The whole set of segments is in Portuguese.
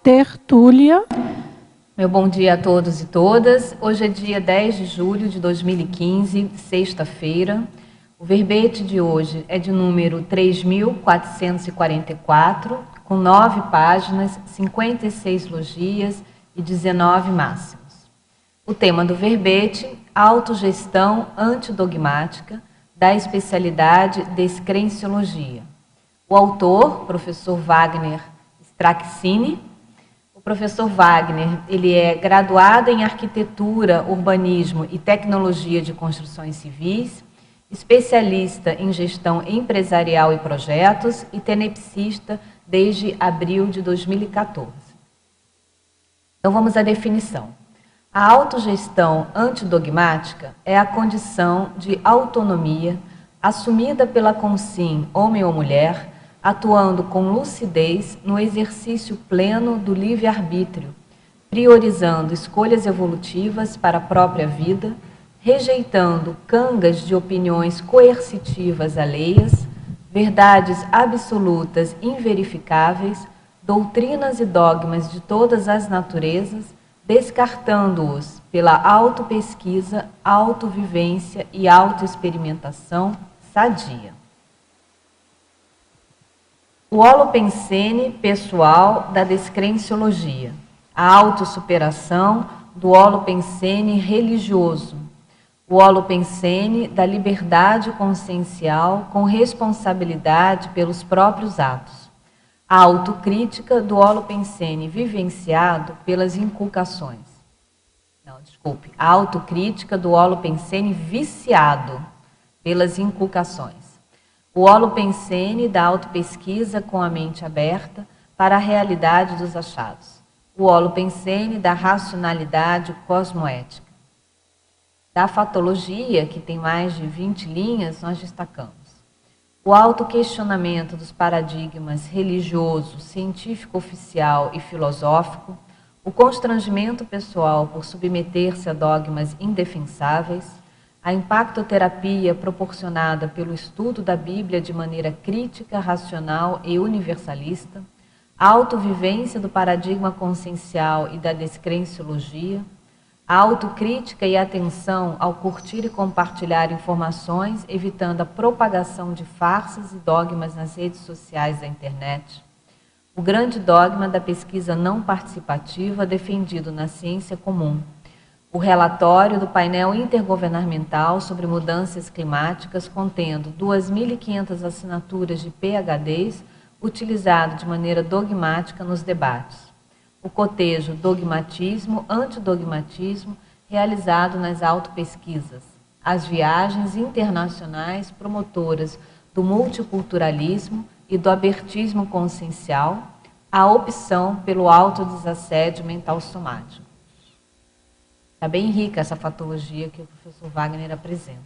tertúlia. Meu bom dia a todos e todas. Hoje é dia 10 de julho de 2015, sexta-feira. O verbete de hoje é de número 3.444, com 9 páginas, 56 logias e 19 máximos. O tema do verbete, autogestão antidogmática, da especialidade Descrenciologia. O autor, professor Wagner Straczynski. O professor Wagner, ele é graduado em Arquitetura, Urbanismo e Tecnologia de Construções Civis, especialista em Gestão Empresarial e Projetos e tenepsista desde abril de 2014. Então vamos à definição. A autogestão antidogmática é a condição de autonomia assumida pela consim, homem ou mulher, atuando com lucidez no exercício pleno do livre-arbítrio, priorizando escolhas evolutivas para a própria vida, rejeitando cangas de opiniões coercitivas alheias, verdades absolutas inverificáveis, doutrinas e dogmas de todas as naturezas, descartando-os pela autopesquisa, autovivência e autoexperimentação sadia. O holopensene pessoal da descrenciologia, a autossuperação do holopensene religioso, o holopensene da liberdade consciencial com responsabilidade pelos próprios atos, a autocrítica do holopensene vivenciado pelas inculcações. A autocrítica do holopensene viciado pelas inculcações. O holopensene da autopesquisa com a mente aberta para a realidade dos achados. O holopensene da racionalidade cosmoética. Da fatologia, que tem mais de 20 linhas, nós destacamos o autoquestionamento dos paradigmas religioso, científico oficial e filosófico, o constrangimento pessoal por submeter-se a dogmas indefensáveis, a impactoterapia proporcionada pelo estudo da Bíblia de maneira crítica, racional e universalista, a autovivência do paradigma consciencial e da descrenciologia, a autocrítica e atenção ao curtir e compartilhar informações, evitando a propagação de farsas e dogmas nas redes sociais da internet, o grande dogma da pesquisa não participativa defendido na ciência comum, o relatório do painel intergovernamental sobre mudanças climáticas, contendo 2.500 assinaturas de PhDs, utilizado de maneira dogmática nos debates. O cotejo Dogmatismo, Antidogmatismo, realizado nas autopesquisas. As viagens internacionais promotoras do multiculturalismo e do abertismo consciencial, a opção pelo autodesassédio mental somático. Está bem rica essa fatologia que o professor Wagner apresenta.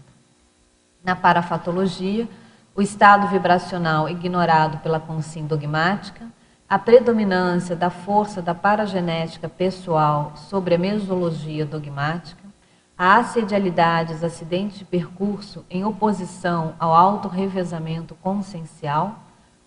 Na parafatologia, o estado vibracional ignorado pela consim dogmática, a predominância da força da paragenética pessoal sobre a mesologia dogmática, a assedialidade dos acidentes de percurso em oposição ao autorrevezamento consciencial,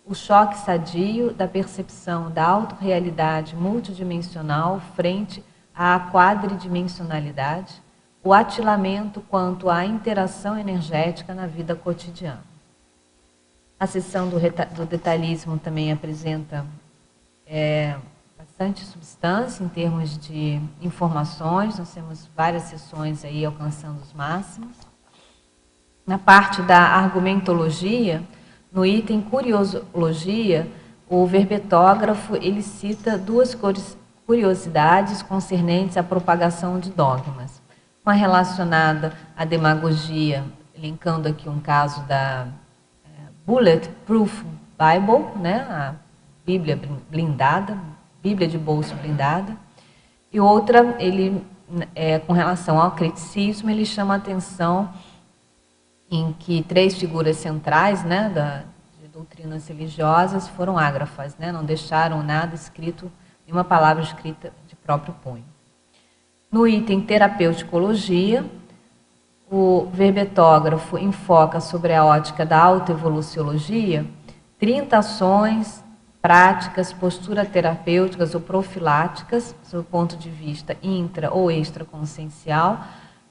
o choque sadio da percepção da autorrealidade multidimensional frente à quadridimensionalidade, o atilamento quanto à interação energética na vida cotidiana. A seção do detalhismo também apresenta bastante substância em termos de informações, nós temos várias sessões aí alcançando os máximos. Na parte da argumentologia, no item curiosologia, o verbetógrafo ele cita duas curiosidades concernentes à propagação de dogmas. Uma relacionada à demagogia, linkando aqui um caso da Bulletproof Bible, né, a Bíblia blindada, Bíblia de bolso blindada, e outra, ele, com relação ao criticismo, ele chama a atenção em que 3 figuras centrais, né, de doutrinas religiosas foram ágrafas, né, não deixaram nada escrito, nenhuma palavra escrita de próprio punho. No item terapeuticologia, o verbetógrafo enfoca sobre a ótica da autoevoluciologia 30 ações práticas, posturas terapêuticas ou profiláticas, sob o ponto de vista intra ou extraconsciencial,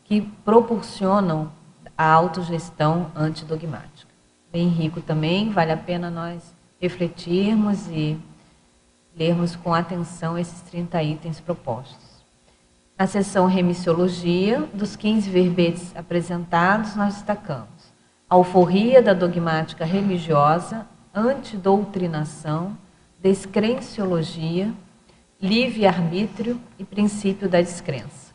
que proporcionam a autogestão antidogmática. Bem rico também, vale a pena nós refletirmos e lermos com atenção esses 30 itens propostos. Na seção Remissiologia, dos 15 verbetes apresentados, nós destacamos a alforria da dogmática religiosa, antidoutrinação, descrenciologia, livre-arbítrio e princípio da descrença.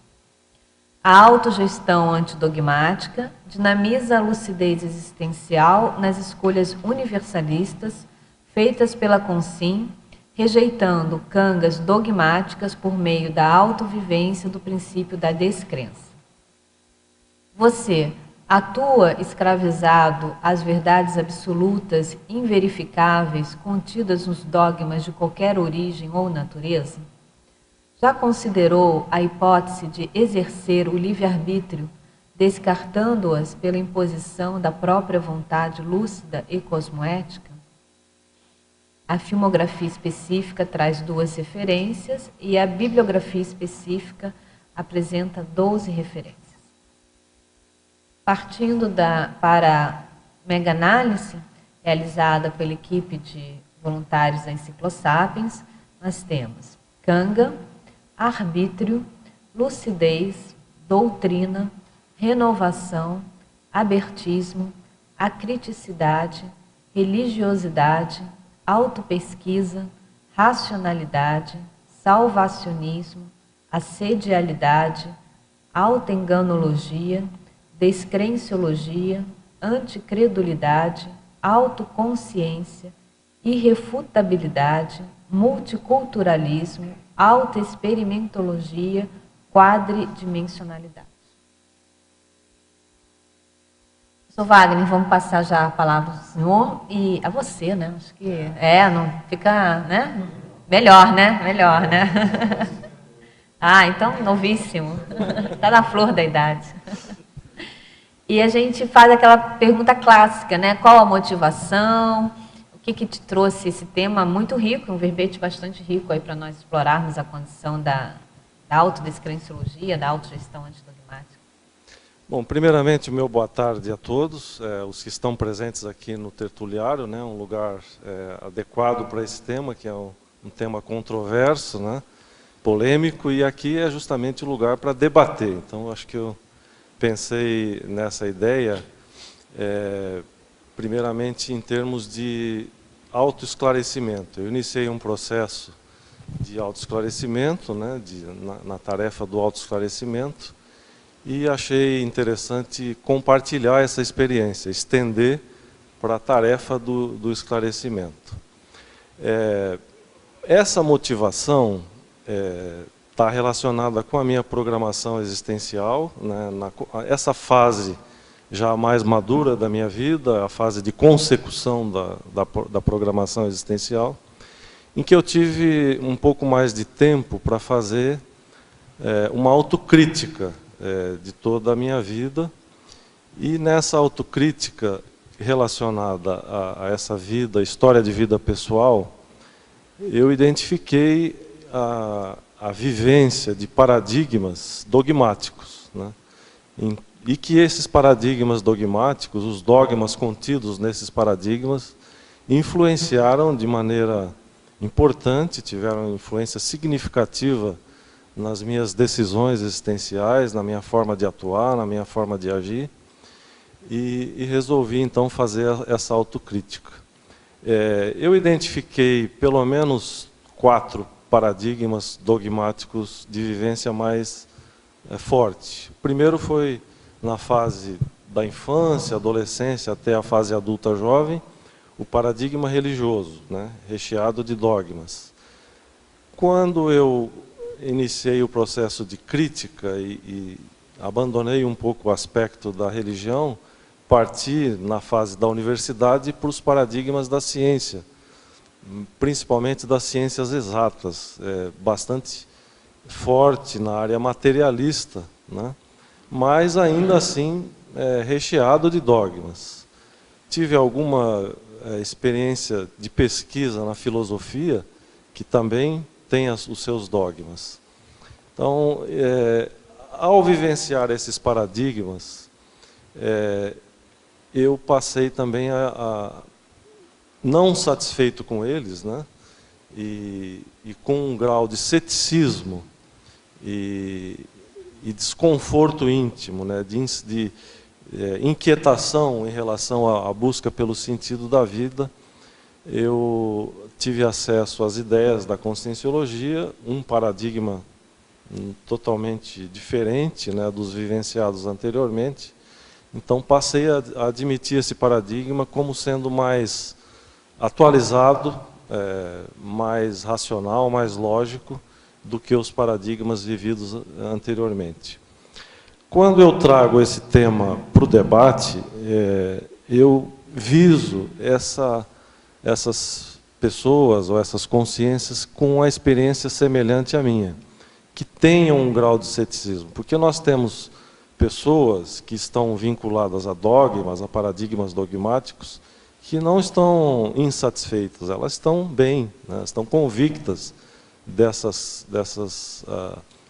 A autogestão antidogmática dinamiza a lucidez existencial nas escolhas universalistas feitas pela Consim, rejeitando cangas dogmáticas por meio da autovivência do princípio da descrença. Você atua escravizado às verdades absolutas, inverificáveis, contidas nos dogmas de qualquer origem ou natureza? Já considerou a hipótese de exercer o livre-arbítrio, descartando-as pela imposição da própria vontade lúcida e cosmoética? A filmografia específica traz 2 referências e a bibliografia específica apresenta 12 referências. Partindo para a mega-análise, realizada pela equipe de voluntários da Enciclosapiens, nós temos canga, arbítrio, lucidez, doutrina, renovação, abertismo, acriticidade, religiosidade, autopesquisa, racionalidade, salvacionismo, assedialidade, autoenganologia, descrenciologia, anticredulidade, autoconsciência, irrefutabilidade, multiculturalismo, autoexperimentologia, quadridimensionalidade. Professor Wagner, vamos passar já a palavra ao senhor e a você, né? Acho que não fica, né? Melhor, né? Melhor, né? Ah, então, novíssimo. Está na flor da idade. E a gente faz aquela pergunta clássica, né? Qual a motivação? O que te trouxe esse tema muito rico, um verbete bastante rico aí para nós explorarmos a condição da autodescrenciologia, da autogestão antidogmática? Bom, primeiramente, meu boa tarde a todos, os que estão presentes aqui no tertuliário, né, um lugar adequado para esse tema, que é um tema controverso, né, polêmico, e aqui é justamente o lugar para debater. Então, acho que eu pensei nessa ideia, primeiramente em termos de autoesclarecimento. Eu iniciei um processo de autoesclarecimento, né, na tarefa do autoesclarecimento, e achei interessante compartilhar essa experiência, estender para a tarefa do esclarecimento. Essa motivação está relacionada com a minha programação existencial, né, essa fase já mais madura da minha vida, a fase de consecução da programação existencial, em que eu tive um pouco mais de tempo para fazer uma autocrítica de toda a minha vida, e nessa autocrítica relacionada a essa vida, história de vida pessoal, eu identifiquei a vivência de paradigmas dogmáticos, né? E que esses paradigmas dogmáticos, os dogmas contidos nesses paradigmas, influenciaram de maneira importante, tiveram influência significativa nas minhas decisões existenciais, na minha forma de atuar, na minha forma de agir, e resolvi então fazer essa autocrítica. Eu identifiquei pelo menos 4 paradigmas dogmáticos de vivência mais forte. O primeiro foi na fase da infância, adolescência, até a fase adulta jovem, o paradigma religioso, né, recheado de dogmas. Quando eu iniciei o processo de crítica e abandonei um pouco o aspecto da religião, parti na fase da universidade para os paradigmas da ciência, principalmente das ciências exatas, bastante forte na área materialista, né? Mas ainda assim recheado de dogmas. Tive alguma experiência de pesquisa na filosofia que também tem os seus dogmas. Então, ao vivenciar esses paradigmas, eu passei também não satisfeito com eles, né? E com um grau de ceticismo e desconforto íntimo, né? de inquietação em relação à busca pelo sentido da vida, eu tive acesso às ideias da conscienciologia, um paradigma totalmente diferente, né, dos vivenciados anteriormente. Então passei a admitir esse paradigma como sendo mais atualizado, mais racional, mais lógico do que os paradigmas vividos anteriormente. Quando eu trago esse tema para o debate, eu viso essas pessoas ou essas consciências com uma experiência semelhante à minha, que tenham um grau de ceticismo, porque nós temos pessoas que estão vinculadas a dogmas, a paradigmas dogmáticos, que não estão insatisfeitas, elas estão bem, né? Estão convictas dessas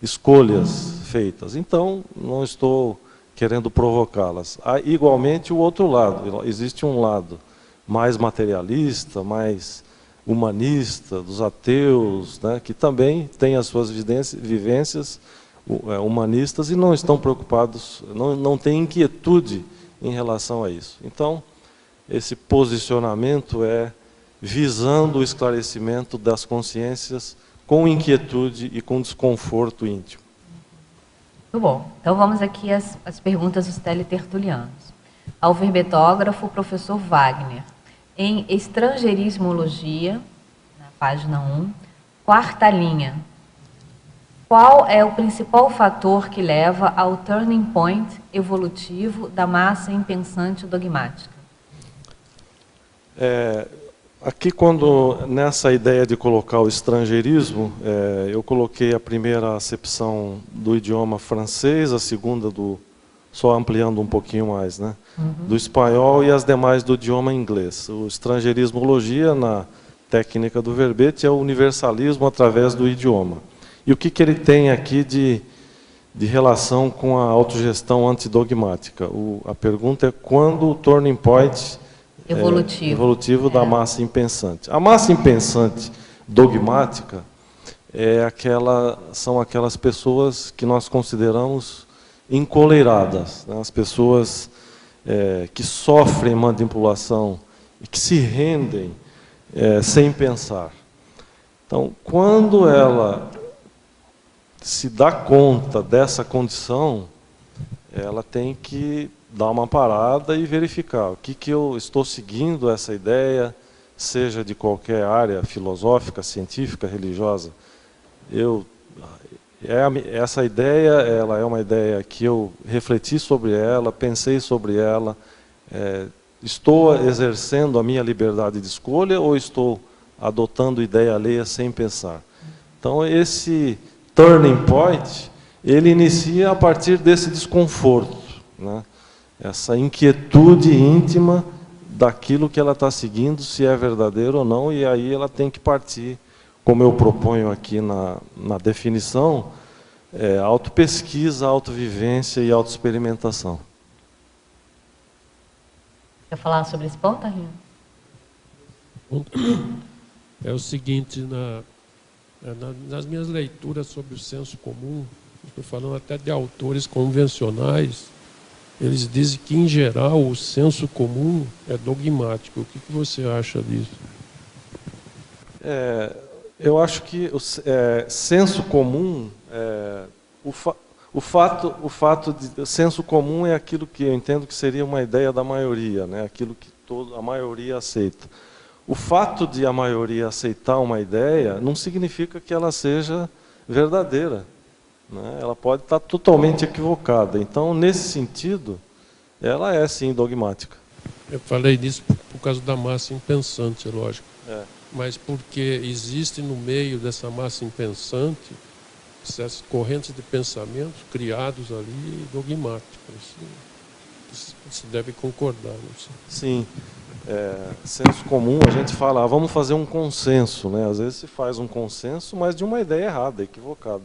escolhas feitas. Então, não estou querendo provocá-las. Há igualmente o outro lado, existe um lado mais materialista, mais humanista, dos ateus, né, que também tem as suas vivências humanistas e não estão preocupados, não têm inquietude em relação a isso. Então, esse posicionamento é visando o esclarecimento das consciências com inquietude e com desconforto íntimo. Muito bom. Então vamos aqui às perguntas dos teletertulianos. Ao verbetógrafo, professor Wagner. Em Estrangeirismologia, na página 1, quarta linha. Qual é o principal fator que leva ao turning point evolutivo da massa impensante dogmática? Aqui, nessa ideia de colocar o estrangeirismo, eu coloquei a primeira acepção do idioma francês, a segunda só ampliando um pouquinho mais, né? Do espanhol e as demais do idioma inglês. O estrangeirismologia, na técnica do verbete, é o universalismo através do idioma. E o que ele tem aqui de relação com a autogestão antidogmática? A pergunta é quando o turning point evolutivo da massa impensante. A massa impensante dogmática são aquelas pessoas que nós consideramos encoleiradas, né? As pessoas que sofrem manipulação e que se rendem sem pensar. Então, quando ela se dá conta dessa condição, ela tem que dar uma parada e verificar o que eu estou seguindo essa ideia, seja de qualquer área filosófica, científica, religiosa. Essa ideia, ela é uma ideia que eu refleti sobre ela, pensei sobre ela, estou exercendo a minha liberdade de escolha ou estou adotando ideia alheia sem pensar? Então, esse turning point, ele inicia a partir desse desconforto, né? Essa inquietude íntima daquilo que ela está seguindo, se é verdadeiro ou não, e aí ela tem que partir, como eu proponho aqui na definição, autopesquisa, autovivência e autoexperimentação. Quer falar sobre esse ponto, Rinho? É o seguinte, nas minhas leituras sobre o senso comum, estou falando até de autores convencionais, eles dizem que, em geral, o senso comum é dogmático. O que você acha disso? Eu acho que o senso comum, o fato de senso comum é aquilo que eu entendo que seria uma ideia da maioria, né? Aquilo que a maioria aceita. O fato de a maioria aceitar uma ideia não significa que ela seja verdadeira, né? Ela pode estar totalmente equivocada. Então, nesse sentido, ela é sim dogmática. Eu falei disso por causa da massa impensante, lógico. Mas porque existe no meio dessa massa impensante essas correntes de pensamentos criados ali dogmáticos. Você deve concordar, não sei. Sim. senso comum, a gente fala, vamos fazer um consenso, né? Às vezes se faz um consenso, mas de uma ideia errada, equivocada.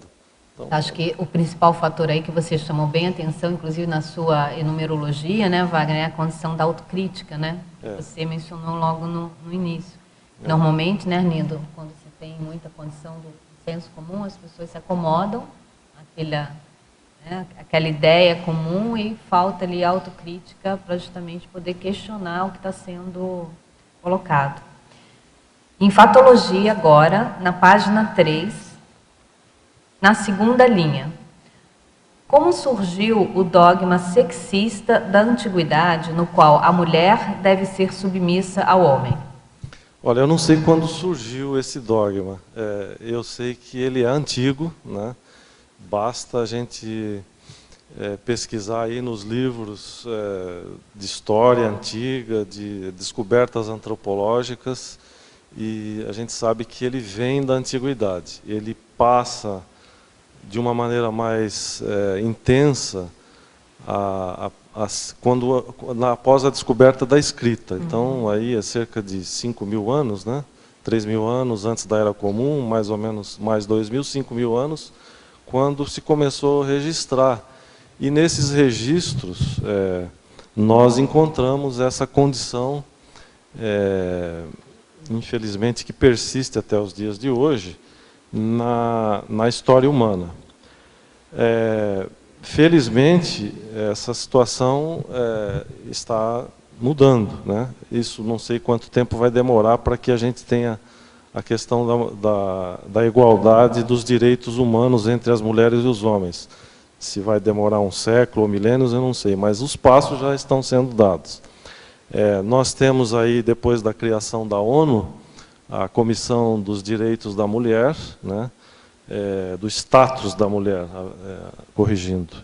Então, acho que o principal fator aí que você chamou bem a atenção, inclusive na sua enumerologia, né, Wagner, é a condição da autocrítica, né? Que você mencionou logo no início. Normalmente, né, Arlindo, quando você tem muita condição do senso comum, as pessoas se acomodam aquela ideia comum e falta ali autocrítica para justamente poder questionar o que está sendo colocado. Em Fatologia, agora, na página 3, na segunda linha. Como surgiu o dogma sexista da antiguidade, no qual a mulher deve ser submissa ao homem? Olha, eu não sei quando surgiu esse dogma. Eu sei que ele é antigo, né? Basta a gente pesquisar aí nos livros de história antiga, de descobertas antropológicas, e a gente sabe que ele vem da antiguidade. Ele passa de uma maneira mais intensa após a descoberta da escrita. Então, aí é cerca de 5.000 anos, né? 3.000 anos antes da Era Comum, mais ou menos mais 2.000, 5.000 anos, quando se começou a registrar. E nesses registros, nós encontramos essa condição, infelizmente, que persiste até os dias de hoje, na história humana. Felizmente, essa situação está mudando, né? Isso não sei quanto tempo vai demorar para que a gente tenha a questão da igualdade dos direitos humanos entre as mulheres e os homens. Se vai demorar um século ou milênios, eu não sei, mas os passos já estão sendo dados. Nós temos aí, depois da criação da ONU, a Comissão dos Direitos da Mulher, né? Do status da mulher, corrigindo.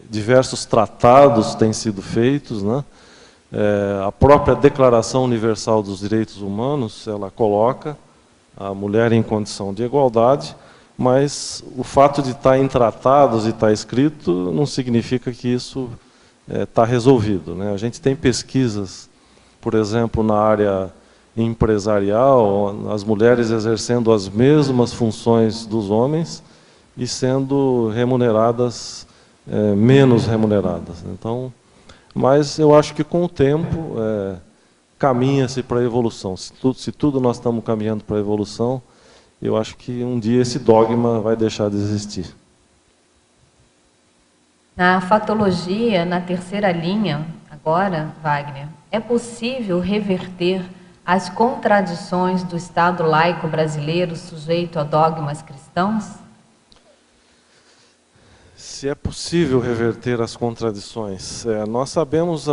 Diversos tratados têm sido feitos, né? A própria Declaração Universal dos Direitos Humanos, ela coloca a mulher em condição de igualdade, mas o fato de estar em tratados e estar escrito não significa que isso está resolvido, né? A gente tem pesquisas, por exemplo, na área empresarial, as mulheres exercendo as mesmas funções dos homens e sendo remuneradas, menos remuneradas. Então, mas eu acho que com o tempo caminha-se para a evolução. Se tudo nós estamos caminhando para a evolução, eu acho que um dia esse dogma vai deixar de existir. Na Fatologia, na terceira linha, agora, Wagner, é possível reverter as contradições do Estado laico brasileiro sujeito a dogmas cristãos? Se é possível reverter as contradições. Nós sabemos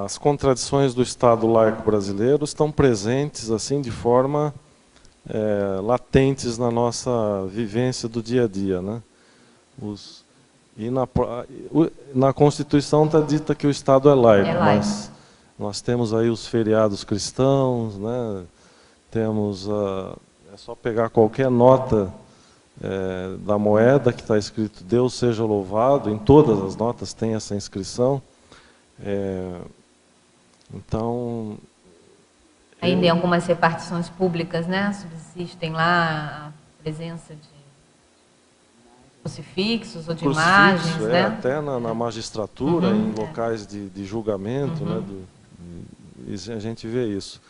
as contradições do Estado laico brasileiro estão presentes assim de forma latentes na nossa vivência do dia a dia, né? Na Constituição está dita que o Estado é laico, mas nós temos aí os feriados cristãos, né? Temos é só pegar qualquer nota da moeda que está escrito Deus seja louvado, em todas as notas tem essa inscrição. Então, ainda em algumas repartições públicas, né, subsistem lá a presença de crucifixos ou de imagens, né? Até na magistratura, em locais de julgamento, né, a gente vê isso.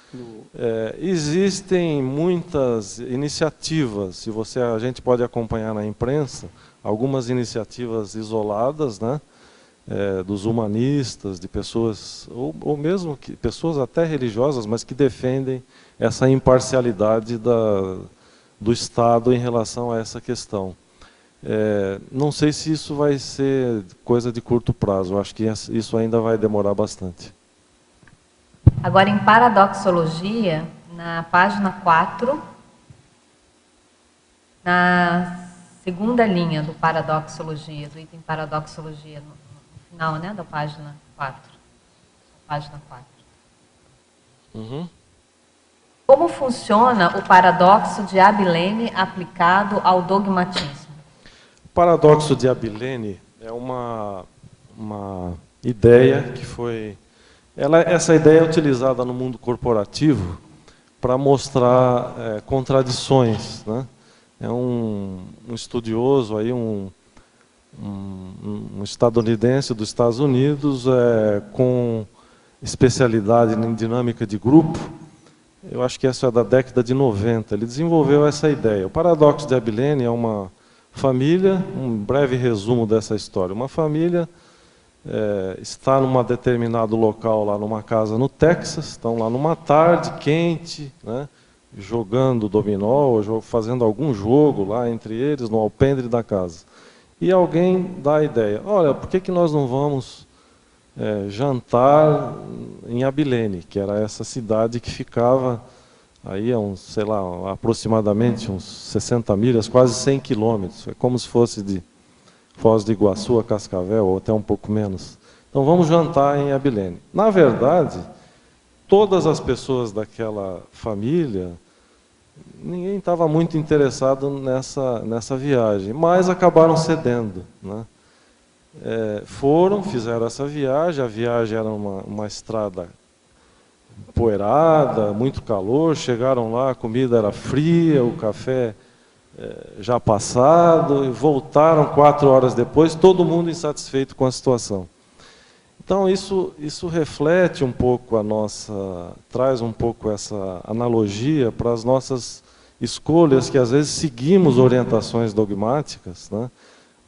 Existem muitas iniciativas, a gente pode acompanhar na imprensa, algumas iniciativas isoladas, né, dos humanistas, de pessoas, ou mesmo pessoas até religiosas, mas que defendem essa imparcialidade do Estado em relação a essa questão. Não sei se isso vai ser coisa de curto prazo, eu acho que isso ainda vai demorar bastante. Agora, em Paradoxologia, na página 4, na segunda linha do Paradoxologia, do item Paradoxologia, no final, né, da página 4. Página 4. Como funciona o paradoxo de Abilene aplicado ao dogmatismo? O paradoxo de Abilene é uma ideia que foi Essa ideia é utilizada no mundo corporativo para mostrar contradições, né? É um estudioso, aí, um estadunidense dos Estados Unidos, com especialidade em dinâmica de grupo. Eu acho que essa é da década de 90. Ele desenvolveu essa ideia. O paradoxo de Abilene é uma família, um breve resumo dessa história. Uma família está num determinado local, lá numa casa no Texas, estão lá numa tarde quente, né, jogando dominó, ou fazendo algum jogo lá entre eles, no alpendre da casa. E alguém dá a ideia, olha, por que nós não vamos jantar em Abilene, que era essa cidade que ficava aí a sei lá, aproximadamente uns 60 milhas, quase 100 quilômetros. É como se fosse de Foz do Iguaçu a Cascavel, ou até um pouco menos. Então vamos jantar em Abilene. Na verdade, todas as pessoas daquela família, ninguém estava muito interessado nessa viagem, mas acabaram cedendo, né? Fizeram essa viagem. A viagem era uma estrada empoeirada, muito calor. Chegaram lá, a comida era fria, o café já passado, e voltaram 4 horas depois, todo mundo insatisfeito com a situação. Então isso reflete um pouco traz um pouco essa analogia para as nossas escolhas, que às vezes seguimos orientações dogmáticas, né,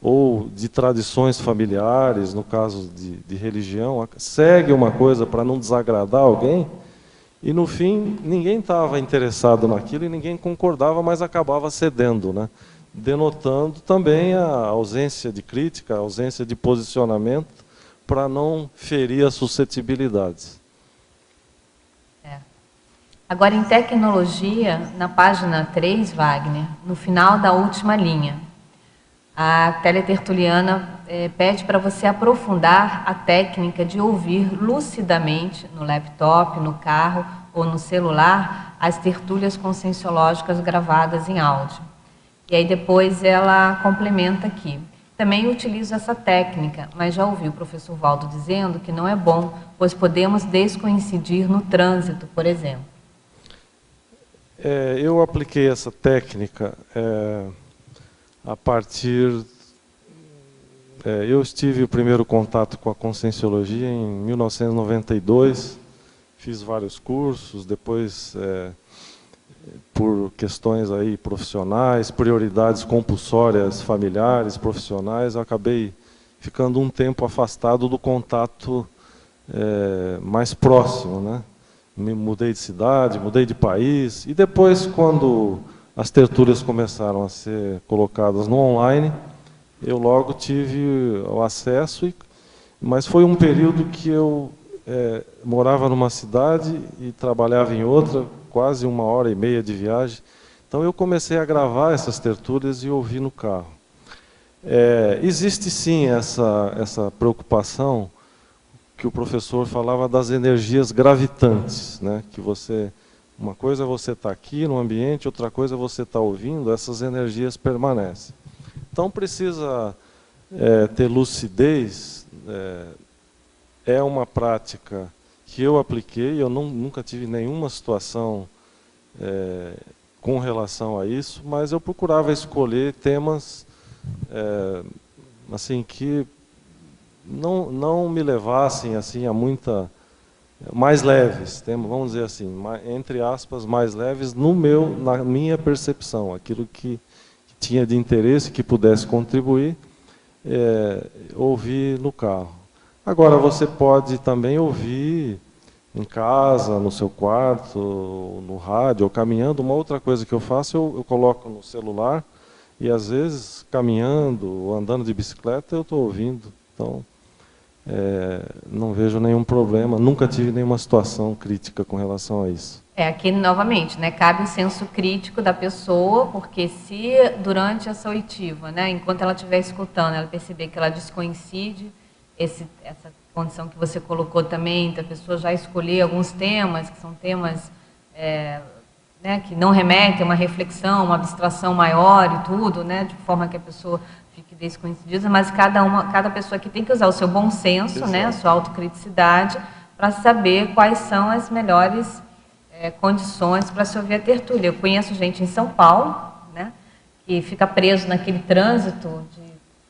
ou de tradições familiares, no caso de religião, segue uma coisa para não desagradar alguém, e no fim ninguém estava interessado naquilo e ninguém concordava, mas acabava cedendo, né, denotando também a ausência de crítica, a ausência de posicionamento, para não ferir as suscetibilidades. Agora, em tecnologia, na página 3, Wagner, no final da última linha, a teletertuliana pede para você aprofundar a técnica de ouvir lucidamente no laptop, no carro ou no celular as tertúlias conscienciológicas gravadas em áudio. E aí depois ela complementa aqui. Também utilizo essa técnica, mas já ouvi o professor Valdo dizendo que não é bom, pois podemos descoincidir no trânsito, por exemplo. Eu apliquei essa técnica a partir... eu tive o primeiro contato com a Conscienciologia em 1992, fiz vários cursos, depois, por questões aí profissionais, prioridades compulsórias familiares, profissionais, eu acabei ficando um tempo afastado do contato mais próximo, né? Me mudei de cidade, mudei de país, e depois, quando as tertúlias começaram a ser colocadas no online, eu logo tive o acesso, mas foi um período que eu morava numa cidade e trabalhava em outra, quase 1h30 de viagem. Então eu comecei a gravar essas tertúlias e ouvir no carro. Existe sim essa preocupação que o professor falava das energias gravitantes, né? Que uma coisa é você estar aqui no ambiente, outra coisa é você estar ouvindo, essas energias permanecem. Então precisa ter lucidez. É uma prática que eu apliquei, eu nunca tive nenhuma situação com relação a isso, mas eu procurava escolher temas assim que não me levassem assim a mais leves, vamos dizer assim, entre aspas, mais leves na minha percepção, aquilo que tinha de interesse, que pudesse contribuir, ouvir no carro. Agora você pode também ouvir em casa, no seu quarto, no rádio, ou caminhando. Uma outra coisa que eu faço, eu coloco no celular e às vezes caminhando ou andando de bicicleta eu estou ouvindo. Então não vejo nenhum problema, nunca tive nenhuma situação crítica com relação a isso. Aqui novamente, né, cabe o senso crítico da pessoa, porque se durante essa oitiva, né, enquanto ela estiver escutando, ela perceber que ela descoincide essa condição que você colocou também, da pessoa já escolher alguns temas, que são temas né, que não remetem a uma reflexão, uma abstração maior e tudo, né, de forma que a pessoa fique descoincidida, mas cada pessoa aqui tem que usar o seu bom senso, né, a sua autocriticidade, para saber quais são as melhores condições para se ouvir a tertúlia. Eu conheço gente em São Paulo, né, que fica preso naquele trânsito de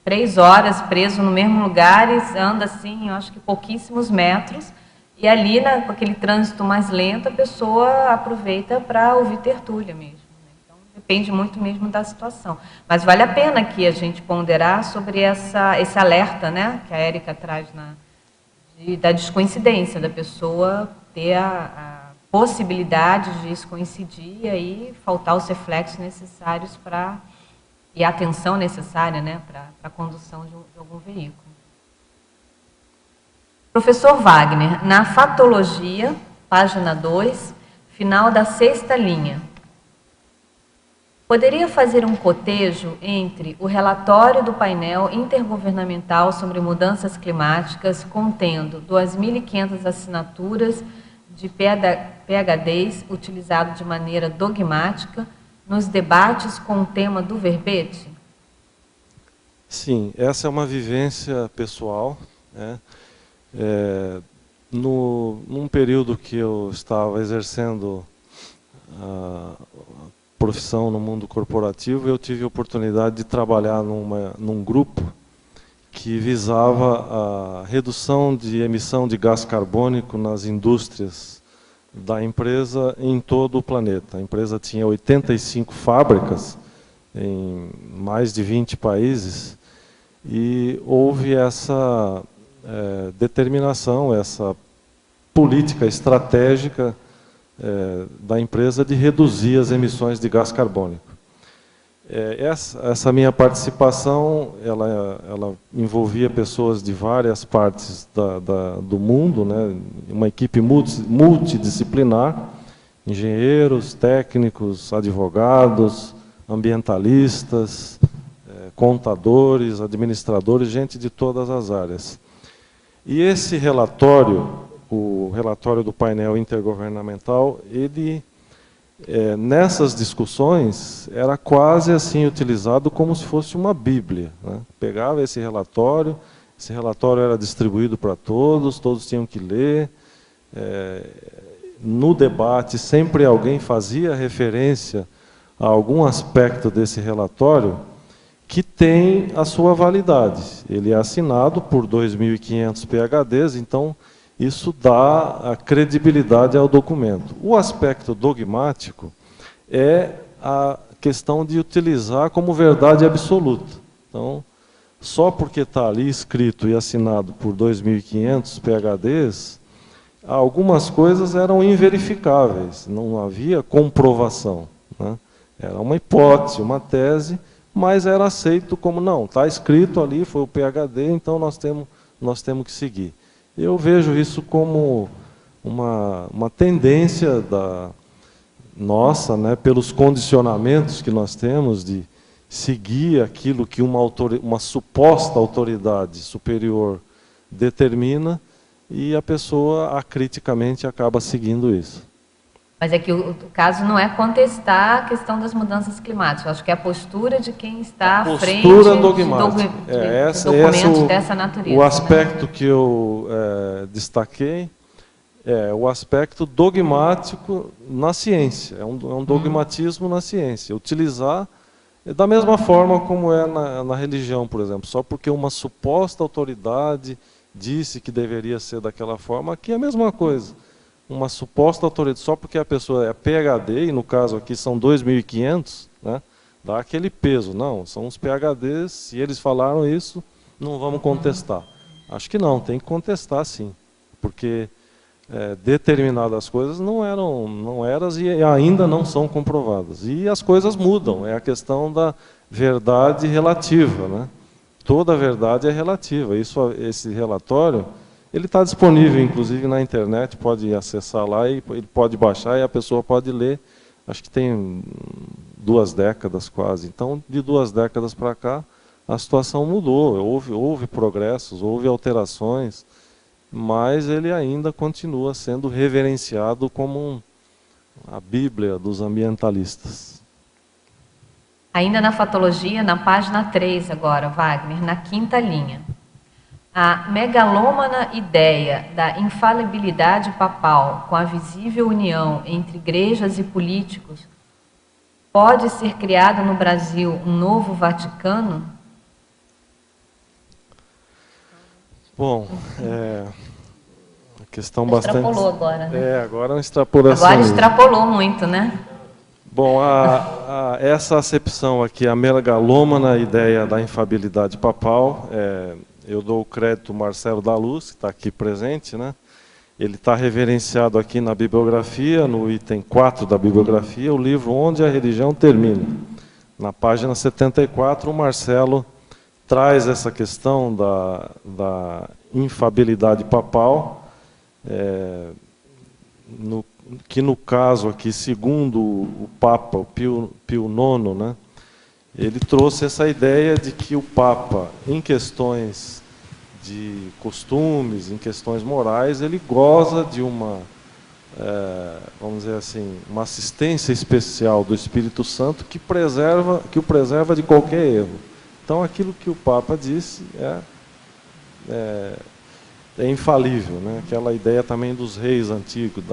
3 horas, preso no mesmo lugar, e anda assim, eu acho que pouquíssimos metros, e ali, com aquele trânsito mais lento, a pessoa aproveita para ouvir tertúlia mesmo. Então, depende muito mesmo da situação. Mas vale a pena aqui a gente ponderar sobre esse alerta, né, que a Érica traz da descoincidência, da pessoa ter a possibilidade de isso coincidir e aí faltar os reflexos necessários e a atenção necessária, né, para a condução de algum veículo. Professor Wagner, na Fatologia, página 2, final da 6ª linha, poderia fazer um cotejo entre o relatório do painel intergovernamental sobre mudanças climáticas, contendo 2.500 assinaturas de PhDs utilizado de maneira dogmática nos debates com o tema do verbete? Sim, essa é uma vivência pessoal, né? Num período que eu estava exercendo a profissão no mundo corporativo, eu tive a oportunidade de trabalhar num grupo que visava a redução de emissão de gás carbônico nas indústrias da empresa em todo o planeta. A empresa tinha 85 fábricas em mais de 20 países e houve essa determinação, essa política estratégica da empresa de reduzir as emissões de gás carbônico. Essa minha participação, ela envolvia pessoas de várias partes do mundo, né? Uma equipe multidisciplinar, engenheiros, técnicos, advogados, ambientalistas, contadores, administradores, gente de todas as áreas. E esse relatório, o relatório do painel intergovernamental, ele, nessas discussões, era quase assim utilizado como se fosse uma bíblia, né? Pegava esse relatório era distribuído para todos tinham que ler. No debate, sempre alguém fazia referência a algum aspecto desse relatório que tem a sua validade. Ele é assinado por 2.500 PhDs, então isso dá a credibilidade ao documento. O aspecto dogmático é a questão de utilizar como verdade absoluta. Então, só porque está ali escrito e assinado por 2.500 PhDs, algumas coisas eram inverificáveis, não havia comprovação, né? Era uma hipótese, uma tese, mas era aceito como, não, está escrito ali, foi o PhD, então nós temos que seguir. Eu vejo isso como uma tendência nossa, né, pelos condicionamentos que nós temos de seguir aquilo que uma suposta autoridade superior determina e a pessoa acriticamente acaba seguindo isso. Mas é que o caso não é contestar a questão das mudanças climáticas. Eu acho que é a postura de quem está à frente dogmática. De documentos dessa natureza. O aspecto, né, que eu destaquei é o aspecto dogmático na ciência. É um dogmatismo na ciência. Utilizar da mesma forma como é na religião, por exemplo. Só porque uma suposta autoridade disse que deveria ser daquela forma, aqui é a mesma coisa. Uma suposta autoridade, só porque a pessoa é PhD, e no caso aqui são 2.500, né, dá aquele peso. Não, são os PhDs, se eles falaram isso, não vamos contestar. Acho que não, tem que contestar sim, porque determinadas coisas não eram e ainda não são comprovadas. E as coisas mudam, é a questão da verdade relativa, né? Toda verdade é relativa. Esse relatório, ele está disponível, inclusive, na internet, pode acessar lá, e ele pode baixar e a pessoa pode ler. Acho que tem 2 décadas quase. Então, de 2 décadas para cá, a situação mudou. Houve progressos, houve alterações, mas ele ainda continua sendo reverenciado como a Bíblia dos ambientalistas. Ainda na Fatologia, na página 3 agora, Wagner, na 5ª linha. A megalômana ideia da infalibilidade papal com a visível união entre igrejas e políticos pode ser criado no Brasil um novo Vaticano? Bom, questão bastante... Extrapolou agora, né? Agora é uma extrapolação. Agora extrapolou muito, né? Bom, essa acepção aqui, a megalômana ideia da infalibilidade papal, eu dou o crédito ao Marcelo da Luz, que está aqui presente, né? Ele está reverenciado aqui na bibliografia, no item 4 da bibliografia, o livro Onde a Religião Termina. Na página 74, o Marcelo traz essa questão da infalibilidade papal, que no caso aqui, segundo o Papa, o Pio IX, né, ele trouxe essa ideia de que o Papa, em questões de costumes, em questões morais, ele goza de uma, vamos dizer assim, uma assistência especial do Espírito Santo que o preserva de qualquer erro. Então, aquilo que o Papa disse é infalível, né? Aquela ideia também dos reis antigos,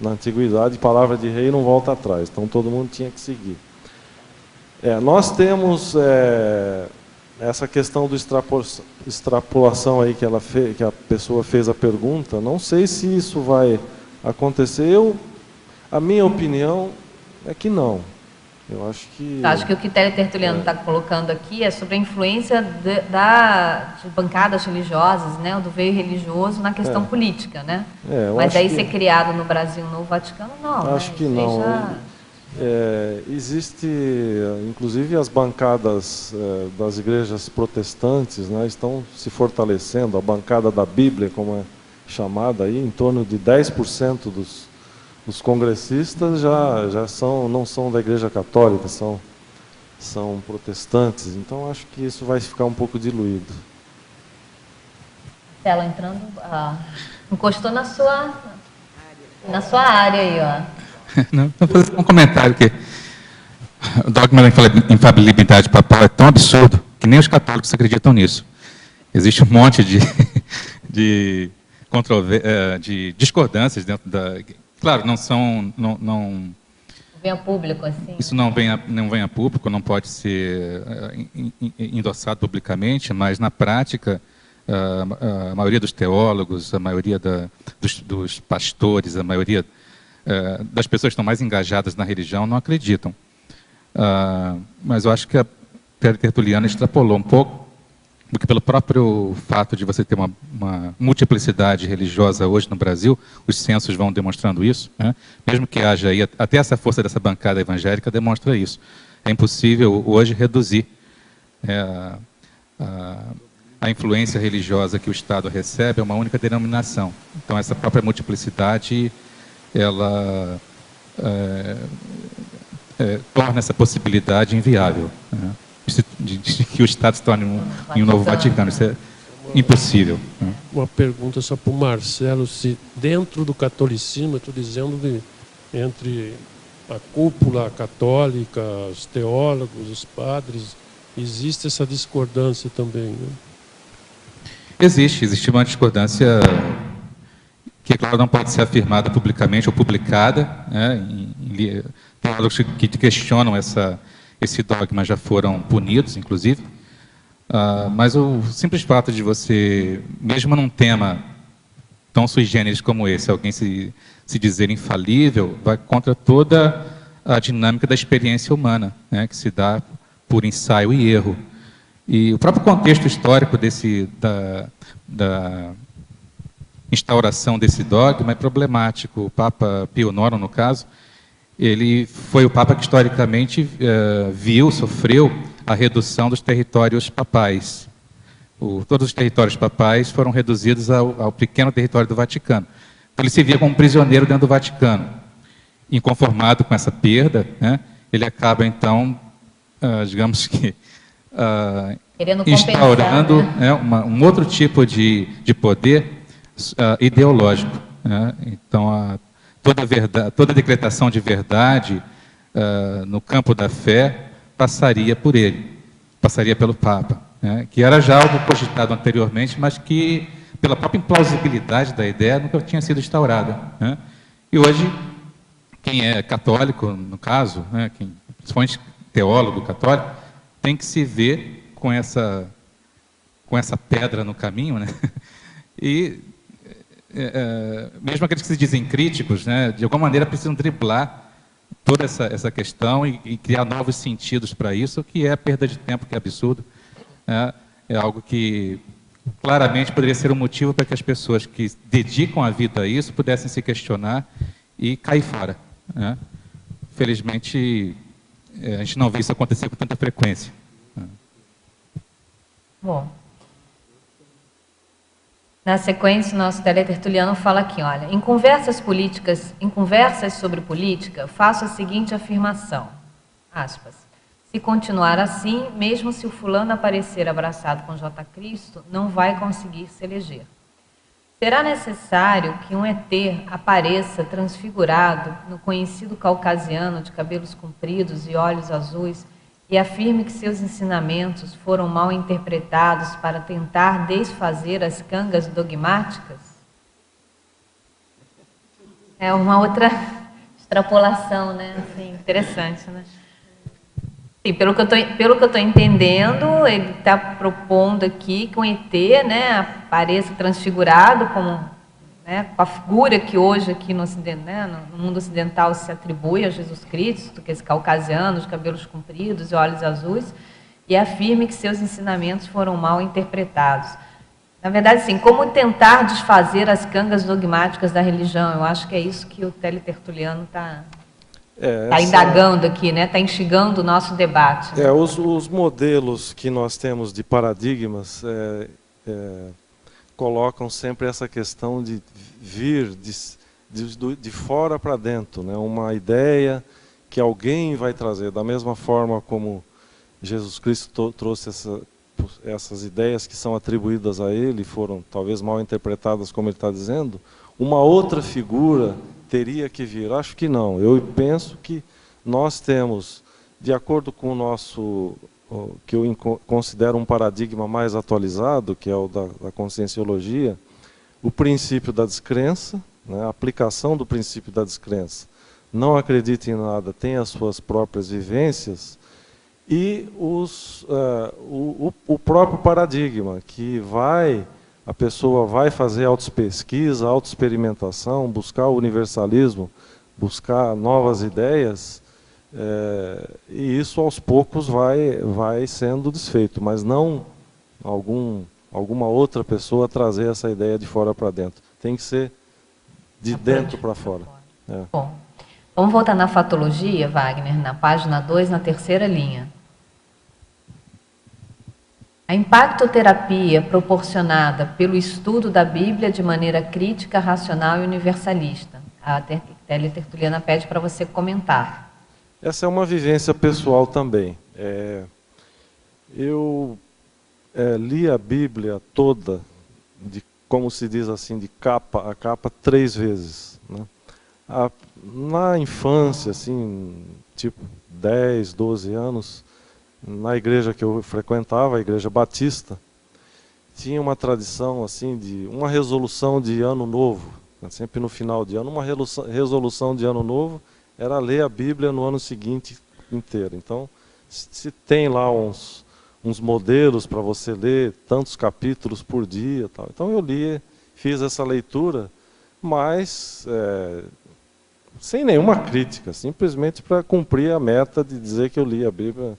na antiguidade, palavra de rei não volta atrás, então todo mundo tinha que seguir. Nós temos essa questão do extrapolação aí que a pessoa fez a pergunta, não sei se isso vai acontecer, a minha opinião é que não. Eu acho que o que Tertuliano está colocando aqui é sobre a influência de bancadas religiosas, né, do veio religioso na questão política, né? Mas aí ser criado no Brasil um novo Vaticano, não. Acho que não. Existe, inclusive as bancadas das igrejas protestantes, né, estão se fortalecendo. A bancada da Bíblia, como é chamada aí, em torno de 10% dos congressistas já não são da Igreja Católica, são protestantes. Então, acho que isso vai ficar um pouco diluído. Ela entrando, encostou na sua área aí, ó. Não, vou fazer um comentário que o dogma da infalibilidade papal é tão absurdo que nem os católicos acreditam nisso. Existe um monte de discordâncias dentro da... Claro, não vem a público assim. Isso não vem a público, não pode ser endossado publicamente, mas na prática a maioria dos teólogos, a maioria dos pastores, a maioria das pessoas que estão mais engajadas na religião não acreditam. Mas eu acho que a Tertuliana extrapolou um pouco, porque pelo próprio fato de você ter uma multiplicidade religiosa hoje no Brasil, os censos vão demonstrando isso, né? Mesmo que haja aí, até essa força dessa bancada evangélica demonstra isso. É impossível hoje reduzir a influência religiosa que o Estado recebe a uma única denominação. Então, essa própria multiplicidade, ela torna essa possibilidade inviável, né? De que o Estado se torne um novo Vaticano. Isso é impossível. Uma pergunta só para o Marcelo, se dentro do catolicismo, eu estou dizendo entre a cúpula católica, os teólogos, os padres, existe essa discordância também, né? Existe uma discordância que, claro, não pode ser afirmada publicamente ou publicada, né? Teólogos que questionam esse dogma já foram punidos, inclusive. Mas o simples fato de você, mesmo num tema tão sui generis como esse, alguém se dizer infalível, vai contra toda a dinâmica da experiência humana, né, que se dá por ensaio e erro. E o próprio contexto histórico da instauração desse dogma é problemático. O Papa Pio IX, no caso, ele foi o Papa que historicamente sofreu a redução dos territórios papais. Todos os territórios papais foram reduzidos ao pequeno território do Vaticano. Então, ele se via como um prisioneiro dentro do Vaticano. Inconformado com essa perda, né, ele acaba, então, digamos que, instaurando, né, um outro tipo de poder ideológico, né? Então, toda decretação de verdade no campo da fé passaria por ele, passaria pelo Papa. né, que era já algo cogitado anteriormente, mas que, pela própria implausibilidade da ideia, nunca tinha sido instaurada, né? E hoje, quem é católico, no caso, né, principalmente teólogo católico, tem que se ver com essa pedra no caminho, né? E mesmo aqueles que se dizem críticos, né, de alguma maneira precisam driblar toda essa questão e criar novos sentidos para isso, que é a perda de tempo, que é absurdo. É algo que claramente poderia ser um motivo para que as pessoas que dedicam a vida a isso pudessem se questionar e cair fora, né? Felizmente, a gente não vê isso acontecer com tanta frequência. Bom, na sequência, o nosso teletertuliano fala aqui, olha, em conversas sobre política, faço a seguinte afirmação, aspas, se continuar assim, mesmo se o fulano aparecer abraçado com J. Cristo, não vai conseguir se eleger. Será necessário que um ET apareça transfigurado no conhecido caucasiano de cabelos compridos e olhos azuis e afirme que seus ensinamentos foram mal interpretados para tentar desfazer as cangas dogmáticas? É uma outra extrapolação, né? Assim, interessante, né? Sim, pelo que eu estou entendendo, ele está propondo aqui que um ET, né, apareça transfigurado como, né, com a figura que hoje aqui no mundo ocidental se atribui a Jesus Cristo, que é esse caucasiano, de cabelos compridos e olhos azuis, e afirme que seus ensinamentos foram mal interpretados. Na verdade, sim, como tentar desfazer as cangas dogmáticas da religião? Eu acho que é isso que o teletertuliano está indagando aqui, né? Está instigando o nosso debate. Né? Os modelos que nós temos de paradigmas colocam sempre essa questão de vir de fora para dentro, né? Uma ideia que alguém vai trazer, da mesma forma como Jesus Cristo trouxe essas ideias que são atribuídas a ele, foram talvez mal interpretadas, como ele está dizendo, uma outra figura teria que vir. Acho que não. Eu penso que nós temos, de acordo com o nosso, que eu considero um paradigma mais atualizado, que é o da conscienciologia, o princípio da descrença, né, a aplicação do princípio da descrença. Não acredita em nada, tem as suas próprias vivências, e o próprio paradigma, que a pessoa vai fazer autopesquisa, autoexperimentação, buscar o universalismo, buscar novas ideias, e isso aos poucos vai sendo desfeito, mas não alguma outra pessoa trazer essa ideia de fora para dentro. Tem que ser de dentro para fora. Bom, vamos voltar na fatologia, Wagner, na página 2, na terceira linha. A impactoterapia proporcionada pelo estudo da Bíblia de maneira crítica, racional e universalista. A teletertuliana pede para você comentar. Essa é uma vivência pessoal também. Eu li a Bíblia toda, como se diz assim, de capa a capa, 3 vezes. Né? Na infância, assim, tipo 10, 12 anos, na igreja que eu frequentava, a igreja batista, tinha uma tradição assim de uma resolução de ano novo, sempre no final de ano, uma resolução de ano novo era ler a Bíblia no ano seguinte inteiro. Então, se tem lá uns modelos para você ler tantos capítulos por dia, tal. Então eu fiz essa leitura, mas sem nenhuma crítica, simplesmente para cumprir a meta de dizer que eu li a Bíblia.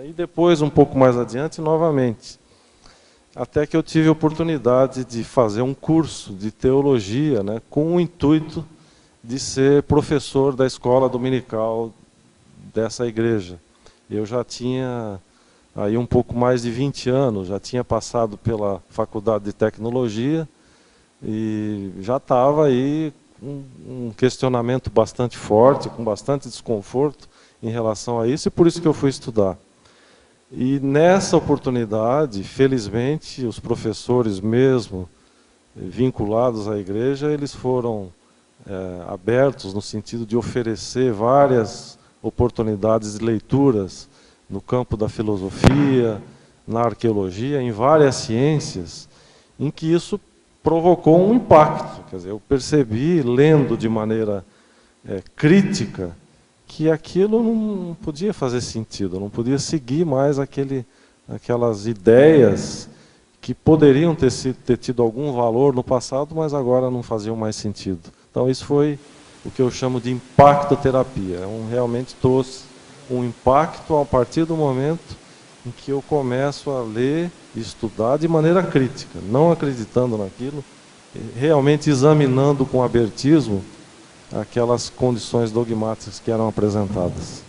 E depois, um pouco mais adiante, novamente. Até que eu tive a oportunidade de fazer um curso de teologia, né, com o intuito de ser professor da escola dominical dessa igreja. Eu já tinha aí um pouco mais de 20 anos, já tinha passado pela faculdade de tecnologia e já estava aí com um questionamento bastante forte, com bastante desconforto em relação a isso, e por isso que eu fui estudar. E nessa oportunidade, felizmente, os professores mesmo vinculados à igreja, eles foram abertos no sentido de oferecer várias oportunidades de leituras no campo da filosofia, na arqueologia, em várias ciências, em que isso provocou um impacto. Quer dizer, eu percebi, lendo de maneira crítica, que aquilo não podia fazer sentido, não podia seguir mais aquelas ideias que poderiam ter tido algum valor no passado, mas agora não faziam mais sentido. Então isso foi o que eu chamo de impactoterapia. Realmente trouxe um impacto a partir do momento em que eu começo a ler e estudar de maneira crítica, não acreditando naquilo, realmente examinando com abertismo aquelas condições dogmáticas que eram apresentadas.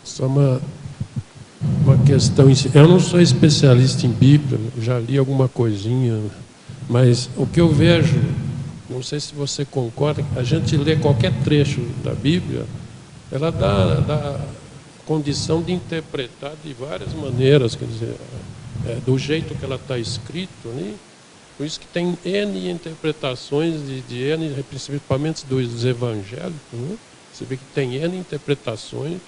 Só uma questão. Eu não sou especialista em Bíblia, já li alguma coisinha, mas o que eu vejo, não sei se você concorda, a gente lê qualquer trecho da Bíblia, ela dá condição de interpretar de várias maneiras, quer dizer, do jeito que ela está escrito ali. Por isso que tem N interpretações de N, principalmente dos evangélicos, né? Você vê que tem N interpretações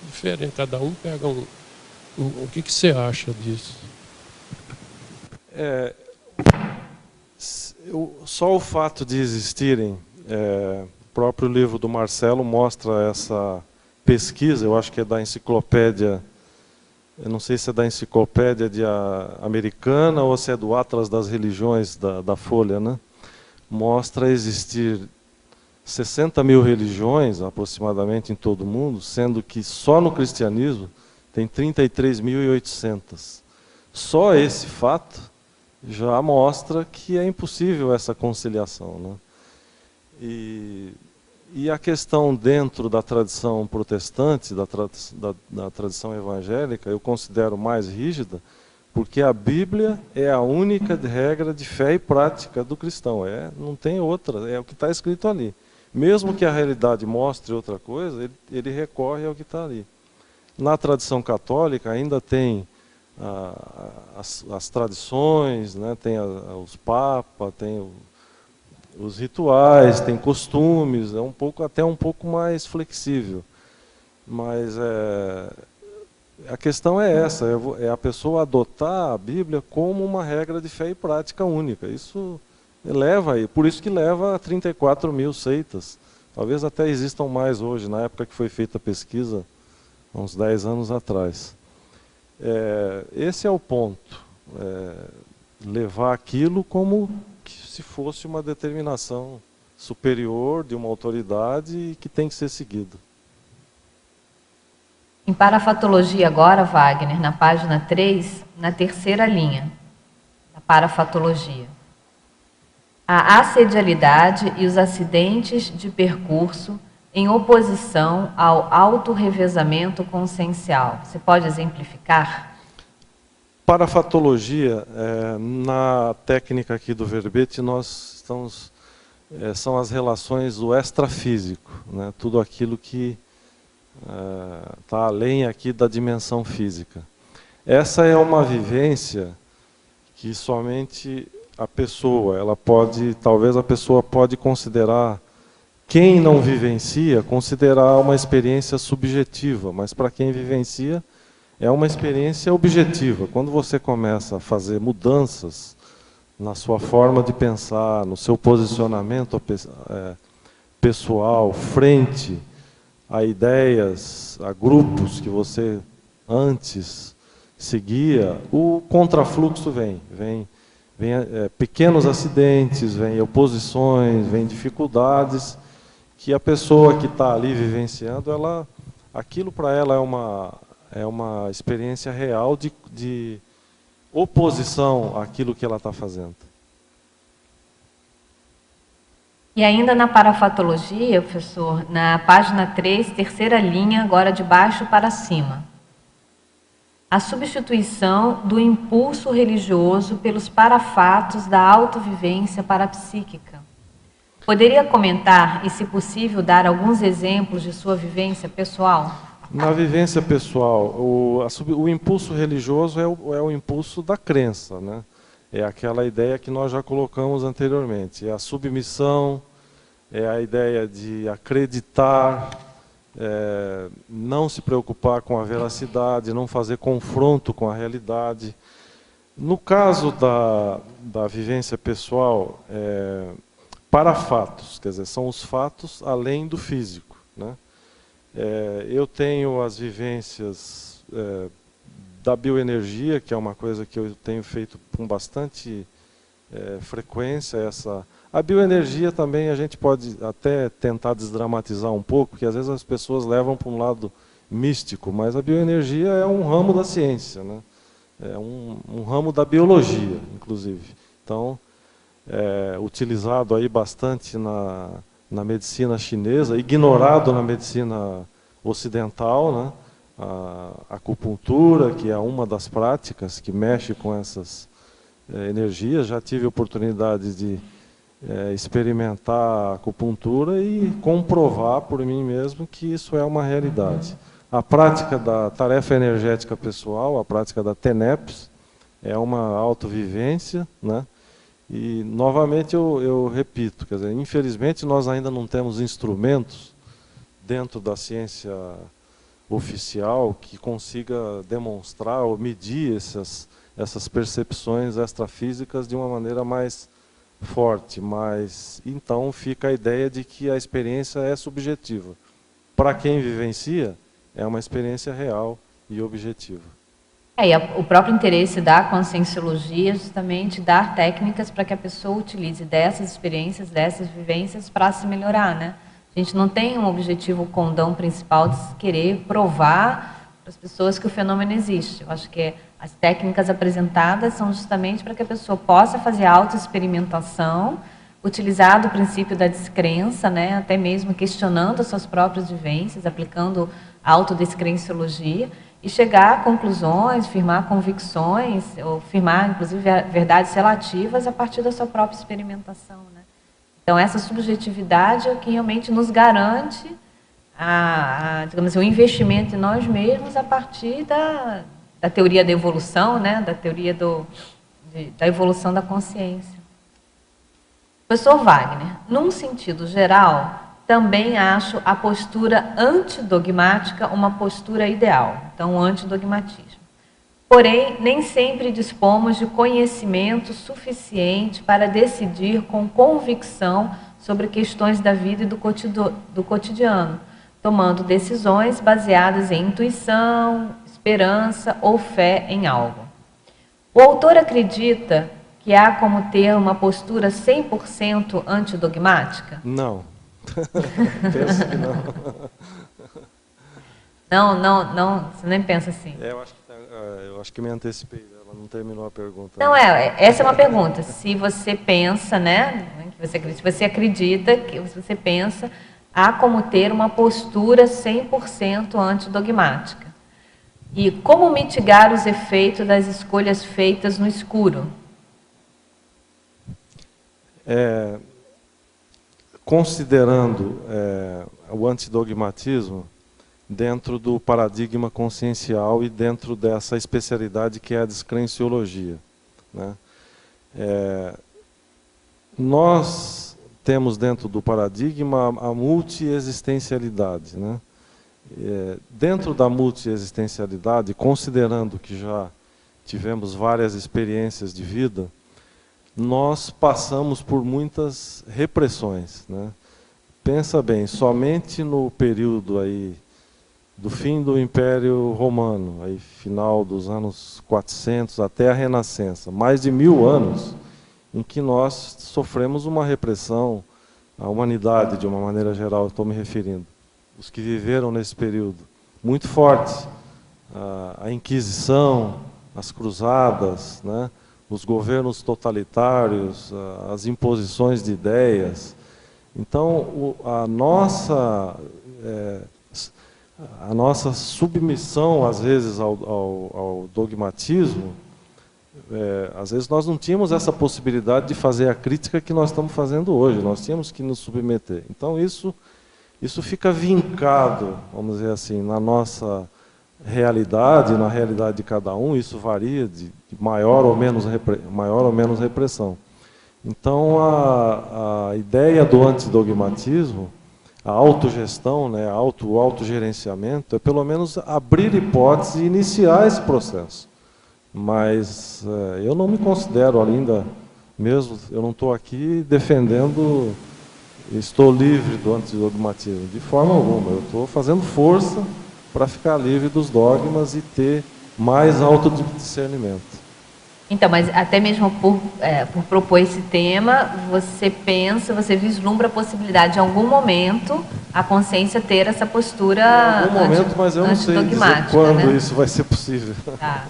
diferentes, cada um pega o que você acha disso? Só o fato de existirem, o próprio livro do Marcelo mostra essa pesquisa, eu acho que é da enciclopédia, eu não sei se é da enciclopédia americana ou se é do Atlas das Religiões da Folha, né? Mostra existir 60 mil religiões, aproximadamente, em todo o mundo, sendo que só no cristianismo tem 33.800. Só esse fato já mostra que é impossível essa conciliação, né? E a questão dentro da tradição protestante, da tradição evangélica, eu considero mais rígida, porque a Bíblia é a única regra de fé e prática do cristão. Não tem outra, é o que está escrito ali. Mesmo que a realidade mostre outra coisa, ele recorre ao que está ali. Na tradição católica ainda tem as tradições, né? Tem os papas, tem os rituais, tem costumes, até um pouco mais flexível. Mas a questão é essa, é a pessoa adotar a Bíblia como uma regra de fé e prática única. Isso leva aí, por isso que leva a 34 mil seitas. Talvez até existam mais hoje, na época que foi feita a pesquisa, há uns 10 anos atrás. Esse é o ponto, levar aquilo como se fosse uma determinação superior de uma autoridade que tem que ser seguida. Em Parafatologia agora, Wagner, na página 3, na terceira linha, da Parafatologia. A assedialidade e os acidentes de percurso em oposição ao autorrevezamento consciencial. Você pode exemplificar? Parafatologia, na técnica aqui do verbete, nós estamos, são as relações do extrafísico, né? Tudo aquilo que está além aqui da dimensão física. Essa é uma vivência que somente a pessoa, talvez a pessoa pode considerar, quem não vivencia, considerar uma experiência subjetiva, mas para quem vivencia, é uma experiência objetiva. Quando você começa a fazer mudanças na sua forma de pensar, no seu posicionamento pessoal, frente a ideias, a grupos que você antes seguia, o contrafluxo vem pequenos acidentes, vem oposições, vem dificuldades, que a pessoa que está ali vivenciando, aquilo para ela é uma experiência real de oposição àquilo que ela está fazendo. E ainda na Parafatologia, professor, na página 3, terceira linha, agora de baixo para cima. A substituição do impulso religioso pelos parafatos da autovivência parapsíquica. Poderia comentar e, se possível, dar alguns exemplos de sua vivência pessoal? Na vivência pessoal, o impulso religioso é o impulso da crença, né? É aquela ideia que nós já colocamos anteriormente. É a submissão, é a ideia de acreditar, não se preocupar com a veracidade, não fazer confronto com a realidade. No caso da vivência pessoal, para fatos, quer dizer, são os fatos além do físico, né? Eu tenho as vivências da bioenergia, que é uma coisa que eu tenho feito com bastante frequência. A bioenergia também a gente pode até tentar desdramatizar um pouco, porque às vezes as pessoas levam para um lado místico, mas a bioenergia é um ramo da ciência, né? É um ramo da biologia, inclusive. Então, utilizado aí bastante na medicina chinesa, ignorado na medicina ocidental, né? A acupuntura, que é uma das práticas que mexe com essas energias. Já tive a oportunidade de experimentar a acupuntura e comprovar por mim mesmo que isso é uma realidade. A prática da tarefa energética pessoal, a prática da TENEPS, é uma autovivência, né? E, novamente, eu repito, quer dizer, infelizmente nós ainda não temos instrumentos dentro da ciência oficial que consiga demonstrar ou medir essas percepções extrafísicas de uma maneira mais forte, mas então fica a ideia de que a experiência é subjetiva. Para quem vivencia, é uma experiência real e objetiva. E o próprio interesse da conscienciologia é justamente dar técnicas para que a pessoa utilize dessas experiências, dessas vivências para se melhorar, né? A gente não tem um objetivo condão principal de querer provar para as pessoas que o fenômeno existe. Eu acho que as técnicas apresentadas são justamente para que a pessoa possa fazer autoexperimentação, utilizar do princípio da descrença, né, até mesmo questionando as suas próprias vivências, aplicando a autodescrenciologia, e chegar a conclusões, firmar convicções, ou firmar, inclusive, verdades relativas a partir da sua própria experimentação, né? Então, essa subjetividade é o que realmente nos garante digamos assim, o investimento em nós mesmos a partir da teoria da evolução, né? Da teoria da evolução da consciência. Professor Wagner, num sentido geral, também acho a postura antidogmática uma postura ideal, então o antidogmatismo. Porém, nem sempre dispomos de conhecimento suficiente para decidir com convicção sobre questões da vida e do cotidiano, tomando decisões baseadas em intuição, esperança ou fé em algo. O autor acredita que há como ter uma postura 100% antidogmática? Não. Penso que não. Não, você nem pensa assim. Eu acho que me antecipei, ela não terminou a pergunta. Não, essa é uma pergunta. Se você pensa, né, se você acredita, se você pensa, há como ter uma postura 100% antidogmática. E como mitigar os efeitos das escolhas feitas no escuro? Considerando o antidogmatismo dentro do paradigma consciencial e dentro dessa especialidade que é a descrenciologia, né? Nós temos dentro do paradigma a multiexistencialidade, né? Dentro da multiexistencialidade, considerando que já tivemos várias experiências de vida, nós passamos por muitas repressões, né? Pensa bem, somente no período aí do fim do Império Romano, aí final dos anos 400 até a Renascença, mais de 1000 anos em que nós sofremos uma repressão, a humanidade de uma maneira geral, estou me referindo, os que viveram nesse período, muito forte, a Inquisição, as cruzadas, né? Os governos totalitários, as imposições de ideias. Então, a nossa submissão, às vezes, ao dogmatismo, às vezes nós não tínhamos essa possibilidade de fazer a crítica que nós estamos fazendo hoje, nós tínhamos que nos submeter. Então, isso fica vincado, vamos dizer assim, na nossa realidade, na realidade de cada um, isso varia de maior ou menos repressão. Então, a ideia do antidogmatismo, a autogestão, né, o autogerenciamento, é pelo menos abrir hipóteses e iniciar esse processo. Mas eu não me considero ainda, mesmo, eu não estou aqui defendendo, estou livre do antidogmatismo, de forma alguma. Eu estou fazendo força para ficar livre dos dogmas e ter mais autodiscernimento. Então, mas até mesmo por propor esse tema, você pensa, você vislumbra a possibilidade de, em algum momento, a consciência ter essa postura em algum momento, mas eu não sei dizer quando, né? Isso vai ser possível. Tá.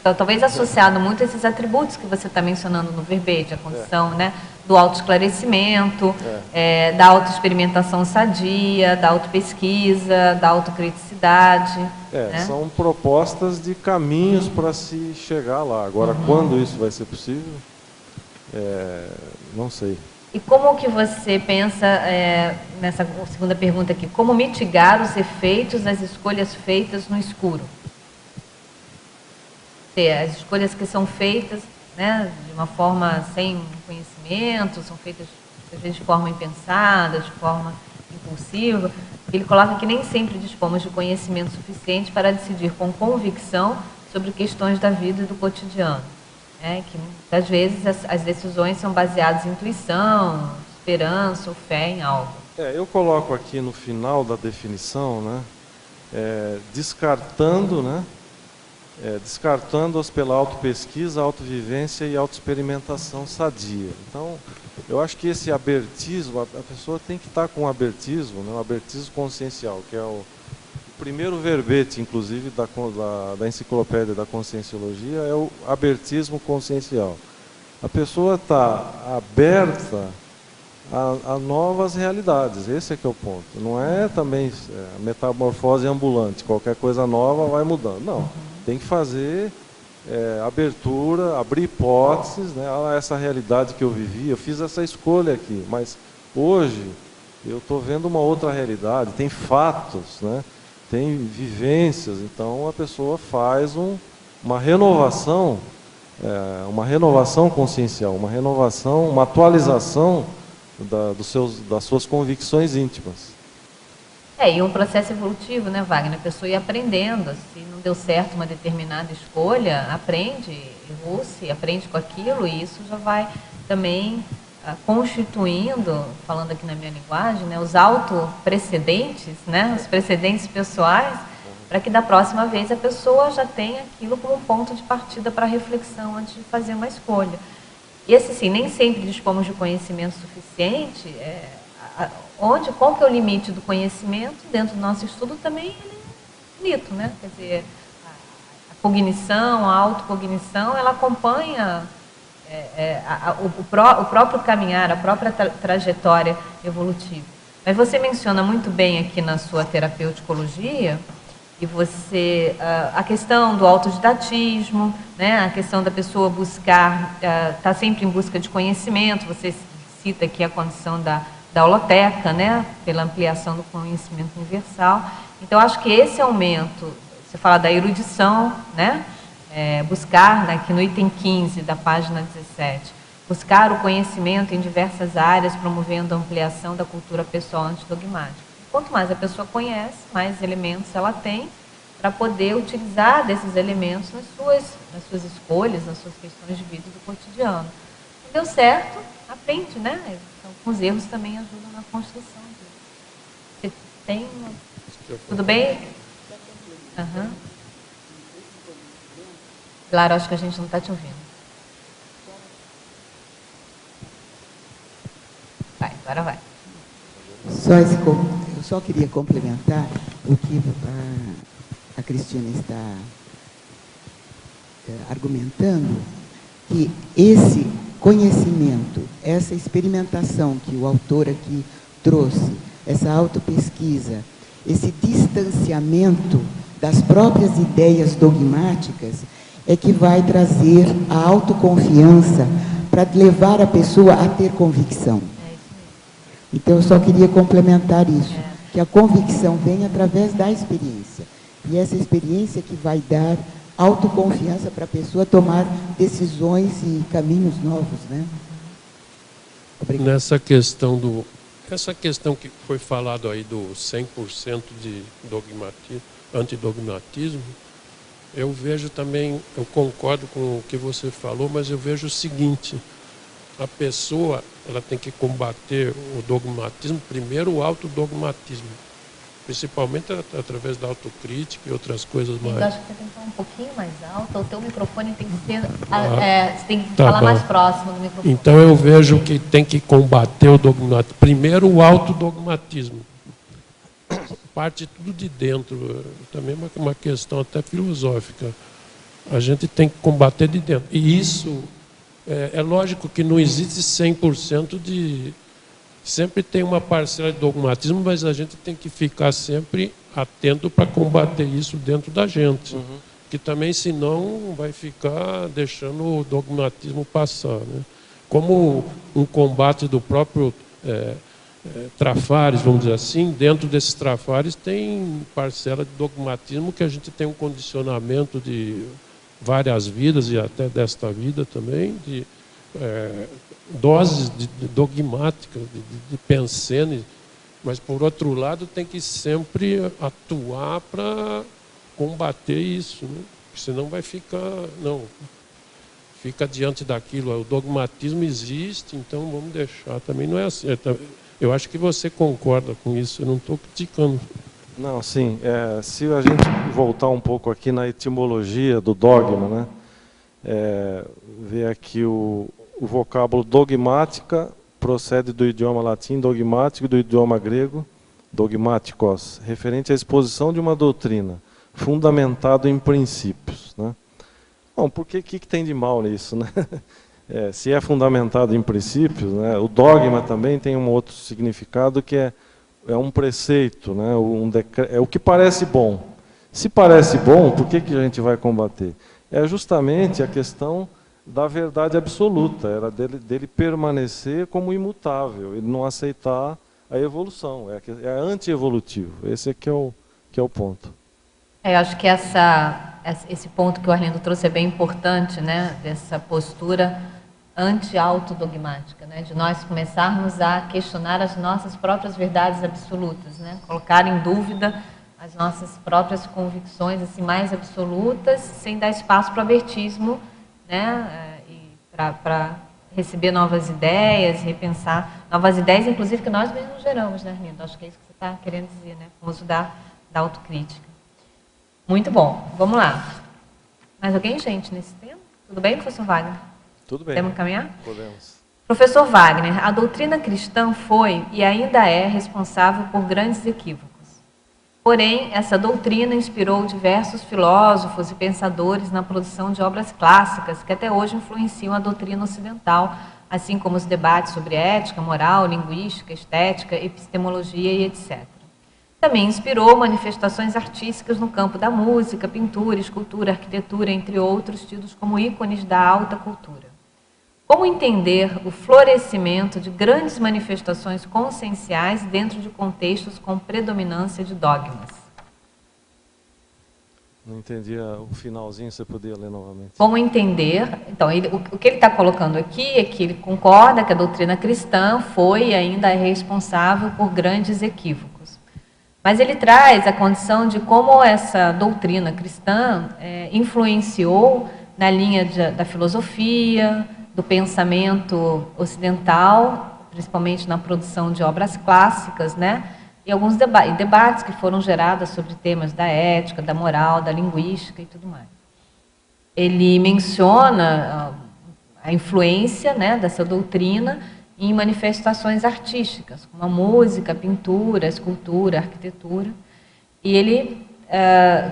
Então, talvez associado muito a esses atributos que você está mencionando no verbete, a condição, né, do autoesclarecimento, da autoexperimentação sadia, da autopesquisa, da autocriticidade. Né? São propostas de caminhos para se chegar lá. Agora, quando isso vai ser possível, não sei. E como que você pensa, nessa segunda pergunta aqui, como mitigar os efeitos das escolhas feitas no escuro? As escolhas que são feitas, né, de uma forma sem conhecimento, são feitas às vezes de forma impensada, de forma impulsiva. Ele coloca que nem sempre dispomos de conhecimento suficiente para decidir com convicção sobre questões da vida e do cotidiano. Que muitas vezes as decisões são baseadas em intuição, esperança ou fé em algo. Eu coloco aqui no final da definição, né, descartando, né, descartando-as pela autopesquisa, autovivência e autoexperimentação sadia. Então, eu acho que esse abertismo, a pessoa tem que estar com um abertismo, né, um abertismo consciencial, que é o primeiro verbete, inclusive, da enciclopédia da Conscienciologia, é o abertismo consciencial. A pessoa está aberta a novas realidades, esse é que é o ponto. Não é também metamorfose ambulante, qualquer coisa nova vai mudando, não. Tem que fazer abertura, abrir hipóteses, né? Essa realidade que eu vivi, eu fiz essa escolha aqui, mas hoje eu estou vendo uma outra realidade, tem fatos, né? Tem vivências, então a pessoa faz uma renovação consciencial, uma renovação, uma atualização das suas convicções íntimas. E um processo evolutivo, né, Wagner? A pessoa ia aprendendo. Se não deu certo uma determinada escolha, aprende, errou-se, aprende com aquilo, e isso já vai também constituindo, falando aqui na minha linguagem, né, os auto-precedentes, né, os precedentes pessoais, para que da próxima vez a pessoa já tenha aquilo como um ponto de partida para reflexão antes de fazer uma escolha. E assim, nem sempre dispomos de conhecimento suficiente. Qual que é o limite do conhecimento dentro do nosso estudo também é infinito, né? Quer dizer, a cognição, a autocognição, ela acompanha o próprio caminhar, a própria trajetória evolutiva. Mas você menciona muito bem aqui na sua terapeuticologia, e você, a questão do autodidatismo, né? A questão da pessoa buscar, estar sempre em busca de conhecimento. Você cita aqui a condição da holoteca, né, pela ampliação do conhecimento universal. Então, acho que esse aumento, você fala da erudição, né, buscar, aqui no item 15 da página 17, buscar o conhecimento em diversas áreas, promovendo a ampliação da cultura pessoal antidogmática. Quanto mais a pessoa conhece, mais elementos ela tem para poder utilizar desses elementos nas suas escolhas, nas suas questões de vida e do cotidiano. Não deu certo, aprende, né? Então, os erros também ajudam na construção disso. Você tem tudo bem? Uhum. Claro, acho que a gente não está te ouvindo. Vai, agora vai. Eu só queria complementar o que a Cristina está argumentando, que esse conhecimento, essa experimentação que o autor aqui trouxe, essa autopesquisa, esse distanciamento das próprias ideias dogmáticas, é que vai trazer a autoconfiança para levar a pessoa a ter convicção. Então, eu só queria complementar isso, que a convicção vem através da experiência. E essa experiência que vai dar autoconfiança para a pessoa tomar decisões e caminhos novos, né? Obrigado. Nessa questão do Essa questão que foi falado aí do 100% de antidogmatismo, eu vejo também, eu concordo com o que você falou, mas eu vejo o seguinte: a pessoa, ela tem que combater o dogmatismo, primeiro o autodogmatismo, principalmente através da autocrítica e outras coisas mais. Eu acho que você tem que falar um pouquinho mais alto, o teu microfone tem que ser, você tem que falar mais próximo do microfone. Então eu vejo que tem que combater o dogmatismo, primeiro o autodogmatismo. Parte tudo de dentro, também é uma questão até filosófica. A gente tem que combater de dentro. E isso, é lógico que não existe 100% de... Sempre tem uma parcela de dogmatismo, mas a gente tem que ficar sempre atento para combater isso dentro da gente. Que também, senão, vai ficar deixando o dogmatismo passar, né? Como um combate do próprio Trafares, vamos dizer assim, dentro desses Trafares tem parcela de dogmatismo que a gente tem um condicionamento de várias vidas e até desta vida também, de doses de dogmáticas, de pensene, mas por outro lado tem que sempre atuar para combater isso, né? Senão vai ficar, não, fica diante daquilo, o dogmatismo existe, então vamos deixar, também não é assim. Eu acho que você concorda com isso, eu não estou criticando. Não, sim. Se a gente voltar um pouco aqui na etimologia do dogma, né? Ver aqui o vocábulo dogmática procede do idioma latim dogmático e do idioma grego dogmáticos, referente à exposição de uma doutrina, fundamentado em princípios, né? Bom, por que tem de mal nisso, né? Se é fundamentado em princípios, né, o dogma também tem um outro significado que é um preceito, né, é o que parece bom. Se parece bom, por que a gente vai combater? É justamente a questão da verdade absoluta, era dele permanecer como imutável, ele não aceitar a evolução, é anti-evolutivo. Esse é que é o ponto. Eu acho que esse ponto que o Arlindo trouxe é bem importante, né, dessa postura anti-autodogmática, né, de nós começarmos a questionar as nossas próprias verdades absolutas, né, colocar em dúvida as nossas próprias convicções assim, mais absolutas, sem dar espaço para o abertismo, né, e para receber novas ideias, repensar novas ideias, inclusive que nós mesmos geramos, né, Arlindo? Acho que é isso que você está querendo dizer, né, com o uso da autocrítica. Muito bom, vamos lá. Mais alguém, gente, nesse tema? Tudo bem, professor Wagner? Tudo bem. Podemos caminhar? Podemos. Professor Wagner, a doutrina cristã foi e ainda é responsável por grandes equívocos. Porém, essa doutrina inspirou diversos filósofos e pensadores na produção de obras clássicas que até hoje influenciam a doutrina ocidental, assim como os debates sobre ética, moral, linguística, estética, epistemologia e etc. Também inspirou manifestações artísticas no campo da música, pintura, escultura, arquitetura, entre outros, tidos como ícones da alta cultura. Como entender o florescimento de grandes manifestações conscienciais dentro de contextos com predominância de dogmas? Não entendi o finalzinho, você podia ler novamente. Como entender... Então, o que ele está colocando aqui é que ele concorda que a doutrina cristã foi e ainda é responsável por grandes equívocos. Mas ele traz a condição de como essa doutrina cristã influenciou na linha da filosofia, do pensamento ocidental, principalmente na produção de obras clássicas, né? E alguns debates que foram gerados sobre temas da ética, da moral, da linguística e tudo mais. Ele menciona a influência, né, dessa doutrina em manifestações artísticas, como a música, a pintura, a escultura, a arquitetura. E ele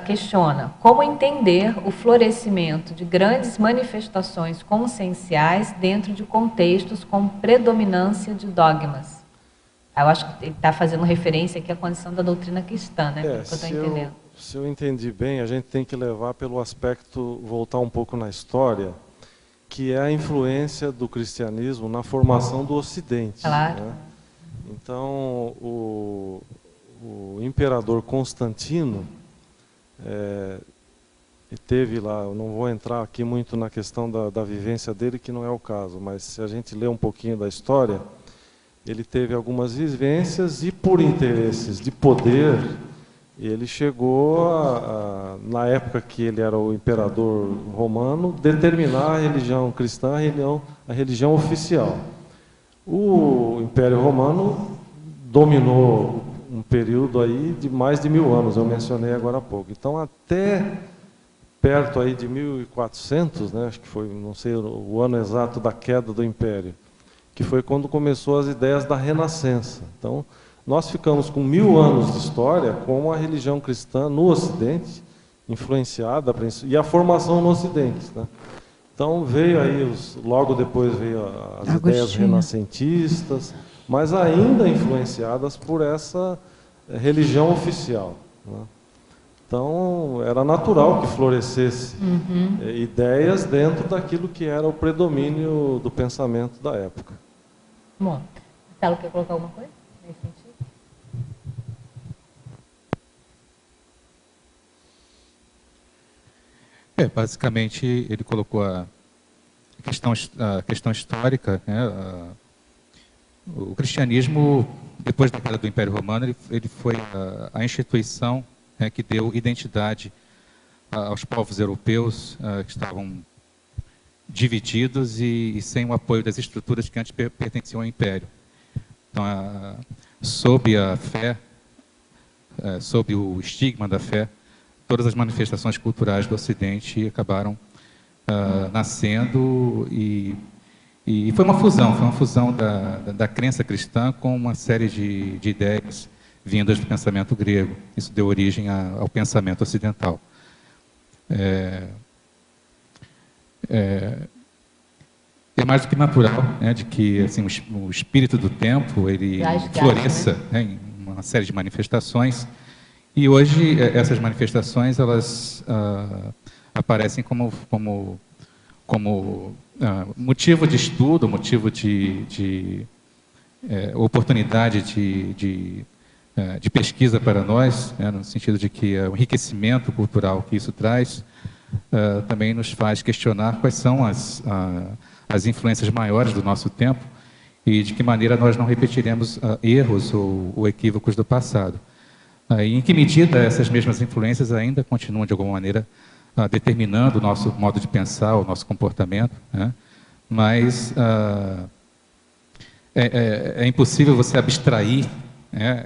questiona como entender o florescimento de grandes manifestações conscienciais dentro de contextos com predominância de dogmas. Eu acho que ele está fazendo referência aqui à condição da doutrina cristã, né? Pelo que eu estou entendendo. Se eu entendi bem, a gente tem que levar pelo aspecto, voltar um pouco na história, que é a influência do cristianismo na formação do Ocidente. Claro. Né? Então, o imperador Constantino teve lá, eu não vou entrar aqui muito na questão da vivência dele, que não é o caso, mas se a gente ler um pouquinho da história, ele teve algumas vivências e, por interesses de poder, ele chegou, na época que ele era o imperador romano, determinar a religião cristã, a religião oficial. O Império Romano dominou um período aí de mais de 1000 anos, eu mencionei agora há pouco. Então, até perto aí de 1400, né, acho que foi, não sei o ano exato da queda do Império, que foi quando começou as ideias da Renascença. Então, nós ficamos com 1000 anos de história com a religião cristã no Ocidente, influenciada, e a formação no Ocidente, né? Então, veio aí, logo depois veio as ideias renascentistas, mas ainda influenciadas por essa religião oficial, né? Então, era natural que florescesse ideias dentro daquilo que era o predomínio do pensamento da época. Bom, Marcelo, quer colocar alguma coisa nesse sentido? Basicamente, ele colocou a questão histórica, né? O cristianismo, depois da queda do Império Romano, ele foi a instituição, né, que deu identidade aos povos europeus que estavam divididos e sem o apoio das estruturas que antes pertenciam ao Império. Então, sob a fé, sob o estigma da fé, todas as manifestações culturais do Ocidente acabaram nascendo e foi uma fusão da crença cristã com uma série de ideias vindas do pensamento grego. Isso deu origem ao pensamento ocidental. É mais do que natural, né, de que assim, o espírito do tempo ele floresça, né, em uma série de manifestações. E hoje essas manifestações elas aparecem como motivo de estudo, motivo de oportunidade de pesquisa para nós, né, no sentido de que o enriquecimento cultural que isso traz também nos faz questionar quais são as influências maiores do nosso tempo e de que maneira nós não repetiremos erros ou equívocos do passado. E em que medida essas mesmas influências ainda continuam, de alguma maneira, determinando o nosso modo de pensar, o nosso comportamento, né? Mas é impossível você abstrair, né,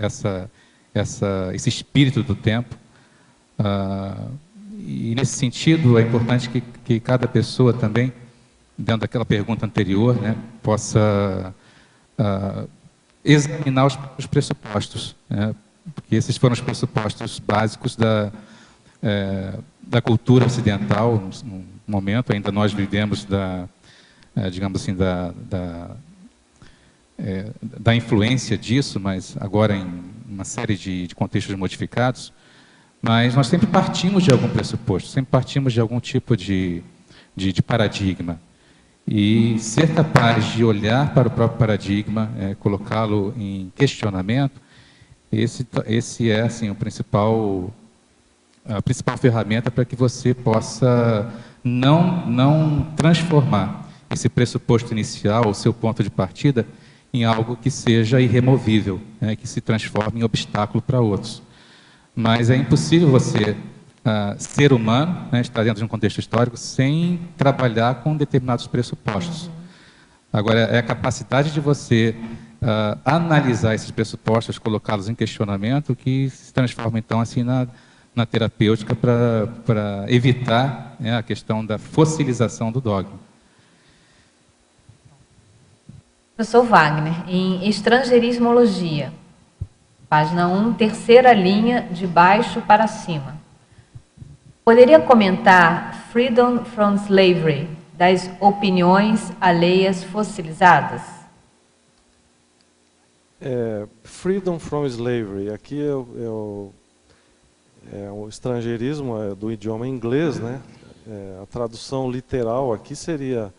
esse espírito do tempo. E, nesse sentido, é importante que cada pessoa também, dentro daquela pergunta anterior, né, possa examinar os pressupostos, né, porque esses foram os pressupostos básicos da cultura ocidental. No momento, ainda nós vivemos digamos assim, da influência disso, mas agora em uma série de contextos modificados. Mas nós sempre partimos de algum pressuposto, sempre partimos de algum tipo de paradigma. E ser capaz de olhar para o próprio paradigma, colocá-lo em questionamento, esse é assim, a principal ferramenta para que você possa não transformar esse pressuposto inicial, o seu ponto de partida, em algo que seja irremovível, né, que se transforme em obstáculo para outros. Mas é impossível você, ser humano, né, estar dentro de um contexto histórico, sem trabalhar com determinados pressupostos. Agora, é a capacidade de você analisar esses pressupostos, colocá-los em questionamento, que se transforma, então, assim, na terapêutica para evitar, né, a questão da fossilização do dogma. Professor Wagner, em Estrangeirismologia, página 1, terceira linha, de baixo para cima. Poderia comentar Freedom from Slavery, das opiniões alheias fossilizadas? Freedom from Slavery, aqui o estrangeirismo do idioma inglês, né? A tradução literal aqui seria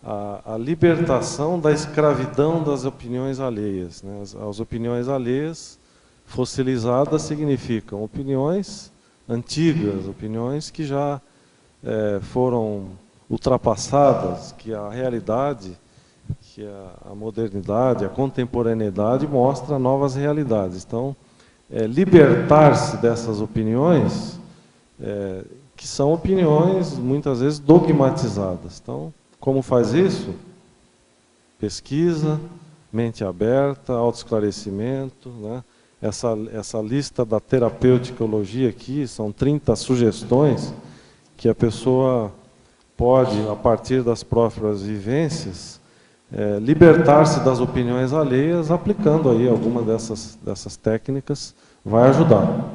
a libertação da escravidão das opiniões alheias, né? As opiniões alheias fossilizadas significam opiniões antigas, opiniões que já foram ultrapassadas, que a realidade que a modernidade, a contemporaneidade mostra novas realidades. Então, libertar-se dessas opiniões, que são opiniões muitas vezes dogmatizadas. Então, como faz isso? Pesquisa, mente aberta, autoesclarecimento, né? Essa lista da terapeuticologia aqui, são 30 sugestões que a pessoa pode, a partir das próprias vivências, libertar-se das opiniões alheias, aplicando aí alguma dessas técnicas, vai ajudar.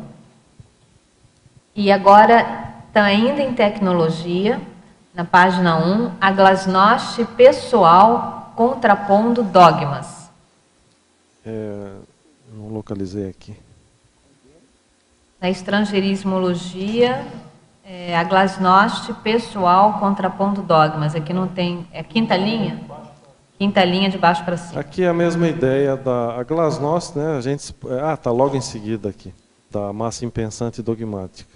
E agora, ainda em tecnologia, na página 1, a glasnost pessoal contrapondo dogmas. Não localizei aqui. Na estrangeirismologia, a glasnost pessoal contrapondo dogmas. Aqui não tem... É quinta linha? Quinta linha de baixo para cima. Aqui é a mesma ideia da glasnost, né? A gente... tá logo em seguida aqui, da massa impensante e dogmática.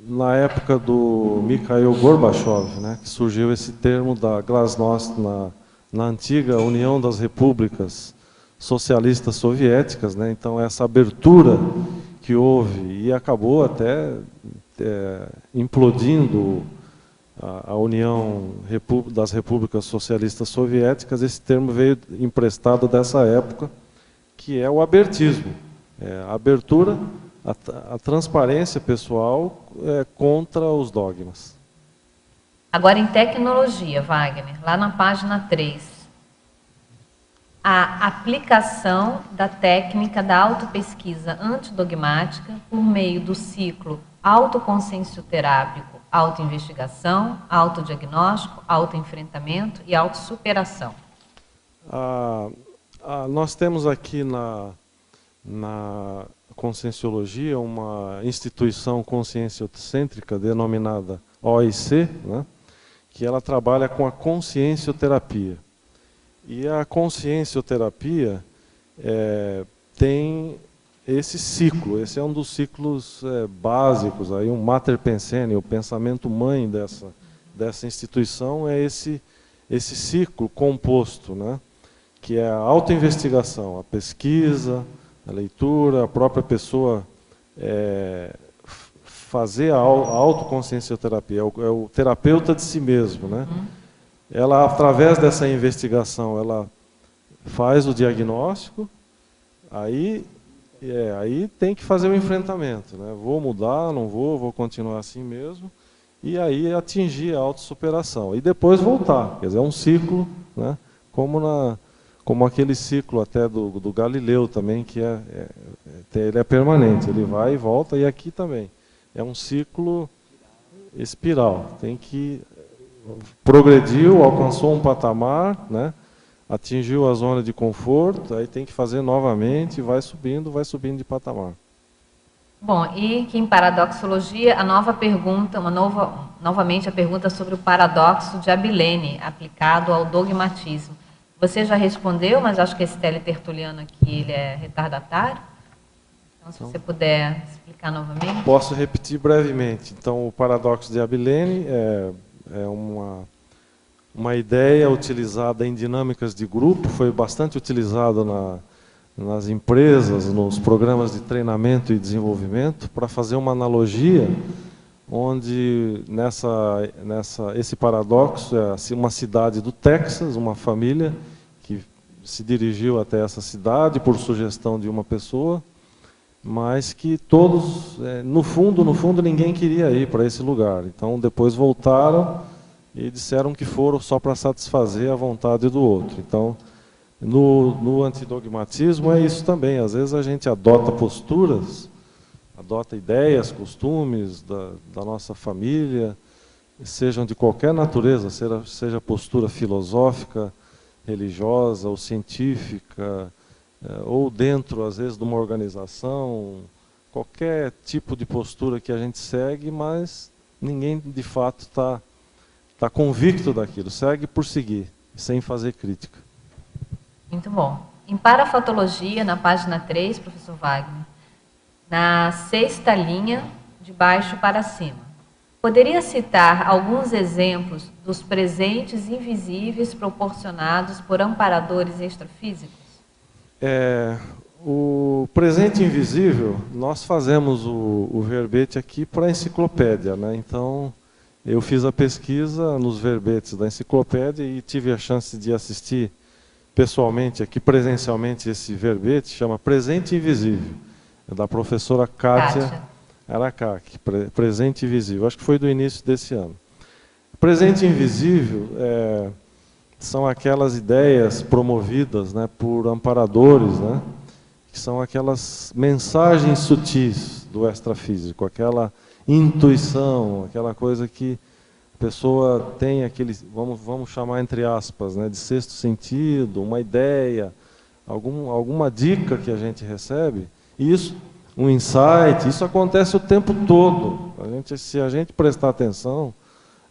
Na época do Mikhail Gorbachev, né, que surgiu esse termo da glasnost na antiga União das Repúblicas Socialistas Soviéticas, né? Então essa abertura que houve e acabou até implodindo a União das Repúblicas Socialistas Soviéticas, esse termo veio emprestado dessa época, que é o abertismo, a abertura, a transparência pessoal contra os dogmas. Agora em tecnologia, Wagner, lá na página 3. A aplicação da técnica da autopesquisa antidogmática por meio do ciclo autoconsciencioterápico, autoinvestigação, autodiagnóstico, autoenfrentamento e autossuperação. Nós temos aqui na Conscienciologia uma instituição conscienciocêntrica denominada OIC, né, que ela trabalha com a consciencioterapia. E a consciencioterapia tem esse ciclo, esse é um dos ciclos básicos, aí um mater pensene, o pensamento mãe dessa instituição é esse ciclo composto, né, que é a autoinvestigação, a pesquisa, a leitura, a própria pessoa fazer a autoconsciencioterapia, é o terapeuta de si mesmo, né? Ela, através dessa investigação, ela faz o diagnóstico, aí tem que fazer o enfrentamento, né? Vou mudar, não vou continuar assim mesmo, e aí atingir a autossuperação. E depois voltar, quer dizer, é um ciclo, né? Como aquele ciclo até do Galileu também, que ele é permanente, ele vai e volta, e aqui também. É um ciclo espiral, tem que... Progrediu, alcançou um patamar, né? Atingiu a zona de conforto, aí tem que fazer novamente, vai subindo de patamar. Bom, e que em paradoxologia, a nova pergunta, novamente a pergunta sobre o paradoxo de Abilene, aplicado ao dogmatismo. Você já respondeu, mas acho que esse teletertuliano aqui ele é retardatário. Então, se você puder explicar novamente. Posso repetir brevemente. Então, o paradoxo de Abilene é uma ideia utilizada em dinâmicas de grupo, foi bastante utilizada nas empresas, nos programas de treinamento e desenvolvimento, para fazer uma analogia, onde esse paradoxo é uma cidade do Texas, uma família que se dirigiu até essa cidade por sugestão de uma pessoa, mas que todos, no fundo, ninguém queria ir para esse lugar. Então, depois voltaram e disseram que foram só para satisfazer a vontade do outro. Então, no antidogmatismo é isso também. Às vezes a gente adota posturas, adota ideias, costumes da nossa família, sejam de qualquer natureza, seja postura filosófica, religiosa ou científica, ou dentro, às vezes, de uma organização, qualquer tipo de postura que a gente segue, mas ninguém, de fato, está convicto daquilo, segue por seguir, sem fazer crítica. Muito bom. Em parafatologia, na página 3, professor Wagner, na 6ª linha, de baixo para cima. Poderia citar alguns exemplos dos presentes invisíveis proporcionados por amparadores extrafísicos? O presente invisível, nós fazemos o verbete aqui para a enciclopédia, né? Então, eu fiz a pesquisa nos verbetes da enciclopédia e tive a chance de assistir pessoalmente, aqui presencialmente, esse verbete, chama Presente Invisível, é da professora Kátia Aracaki, Presente Invisível, acho que foi do início desse ano. Presente Invisível são aquelas ideias promovidas, né, por amparadores, né, que são aquelas mensagens sutis do extrafísico, aquela intuição, aquela coisa que a pessoa tem aquele, vamos chamar entre aspas, né, de sexto sentido, uma ideia, alguma dica que a gente recebe, isso, um insight, isso acontece o tempo todo. Se a gente prestar atenção,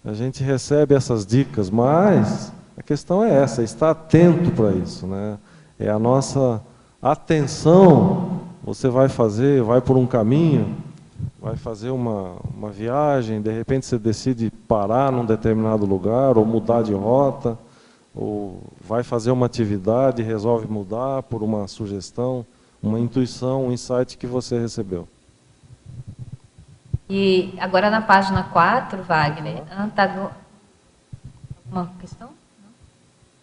a gente recebe essas dicas, mas a questão é essa, estar atento para isso, né? É a nossa atenção. Você vai por um caminho, vai fazer uma viagem, de repente você decide parar num determinado lugar, ou mudar de rota, ou vai fazer uma atividade e resolve mudar por uma sugestão, uma intuição, um insight que você recebeu. E agora na página 4, Wagner, uma questão?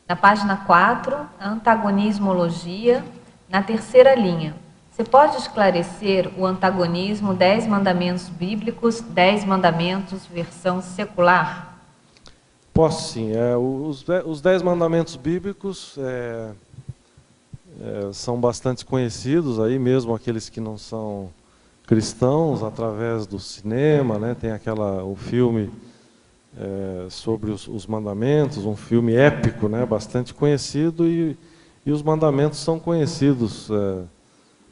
Na página 4, antagonismologia, na terceira linha. Você pode esclarecer o antagonismo 10 mandamentos bíblicos, 10 mandamentos versão secular? Posso sim. Os 10 mandamentos bíblicos são bastante conhecidos, aí mesmo aqueles que não são cristãos, através do cinema, né? Tem o filme sobre os mandamentos, um filme épico, né? Bastante conhecido, e os mandamentos são conhecidos,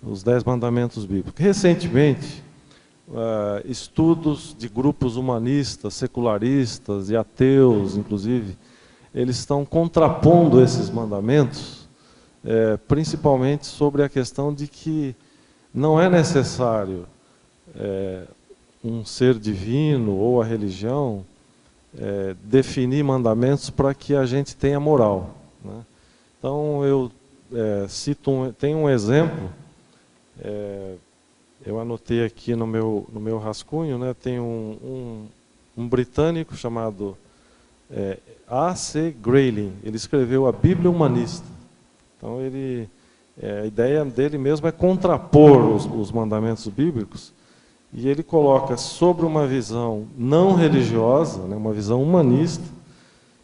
os 10 mandamentos bíblicos. Recentemente, estudos de grupos humanistas, secularistas e ateus, inclusive, eles estão contrapondo esses mandamentos, principalmente sobre a questão de que não é necessário um ser divino ou a religião definir mandamentos para que a gente tenha moral, né? Então eu tenho um exemplo, eu anotei aqui no meu rascunho, né? Tem um britânico chamado A.C. Grayling, ele escreveu a Bíblia Humanista. Então a ideia dele mesmo é contrapor os mandamentos bíblicos, e ele coloca sobre uma visão não religiosa, né, uma visão humanista,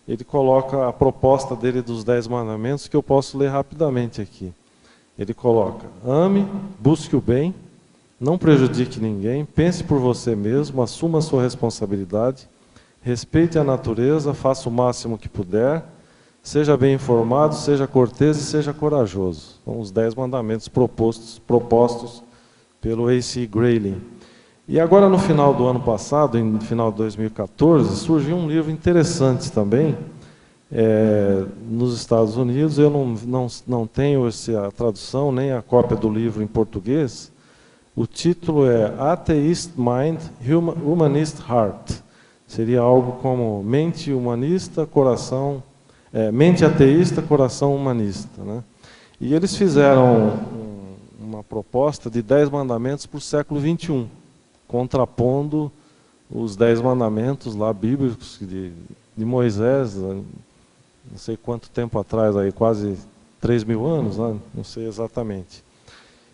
ele coloca a proposta dele dos 10 mandamentos, que eu posso ler rapidamente aqui. Ele coloca: ame, busque o bem, não prejudique ninguém, pense por você mesmo, assuma a sua responsabilidade, respeite a natureza, faça o máximo que puder, seja bem informado, seja cortês e seja corajoso. São os 10 mandamentos propostos pelo A.C. Grayling. E agora, no final do ano passado, no final de 2014, surgiu um livro interessante também, nos Estados Unidos. Eu não tenho a tradução, nem a cópia do livro em português. O título é Atheist Mind, Humanist Heart. Seria algo como mente humanista, coração... mente ateísta, coração humanista, né? E eles fizeram uma proposta de 10 mandamentos para o século XXI, contrapondo os 10 mandamentos lá bíblicos de Moisés, não sei quanto tempo atrás, aí, quase 3.000 anos, né? Não sei exatamente.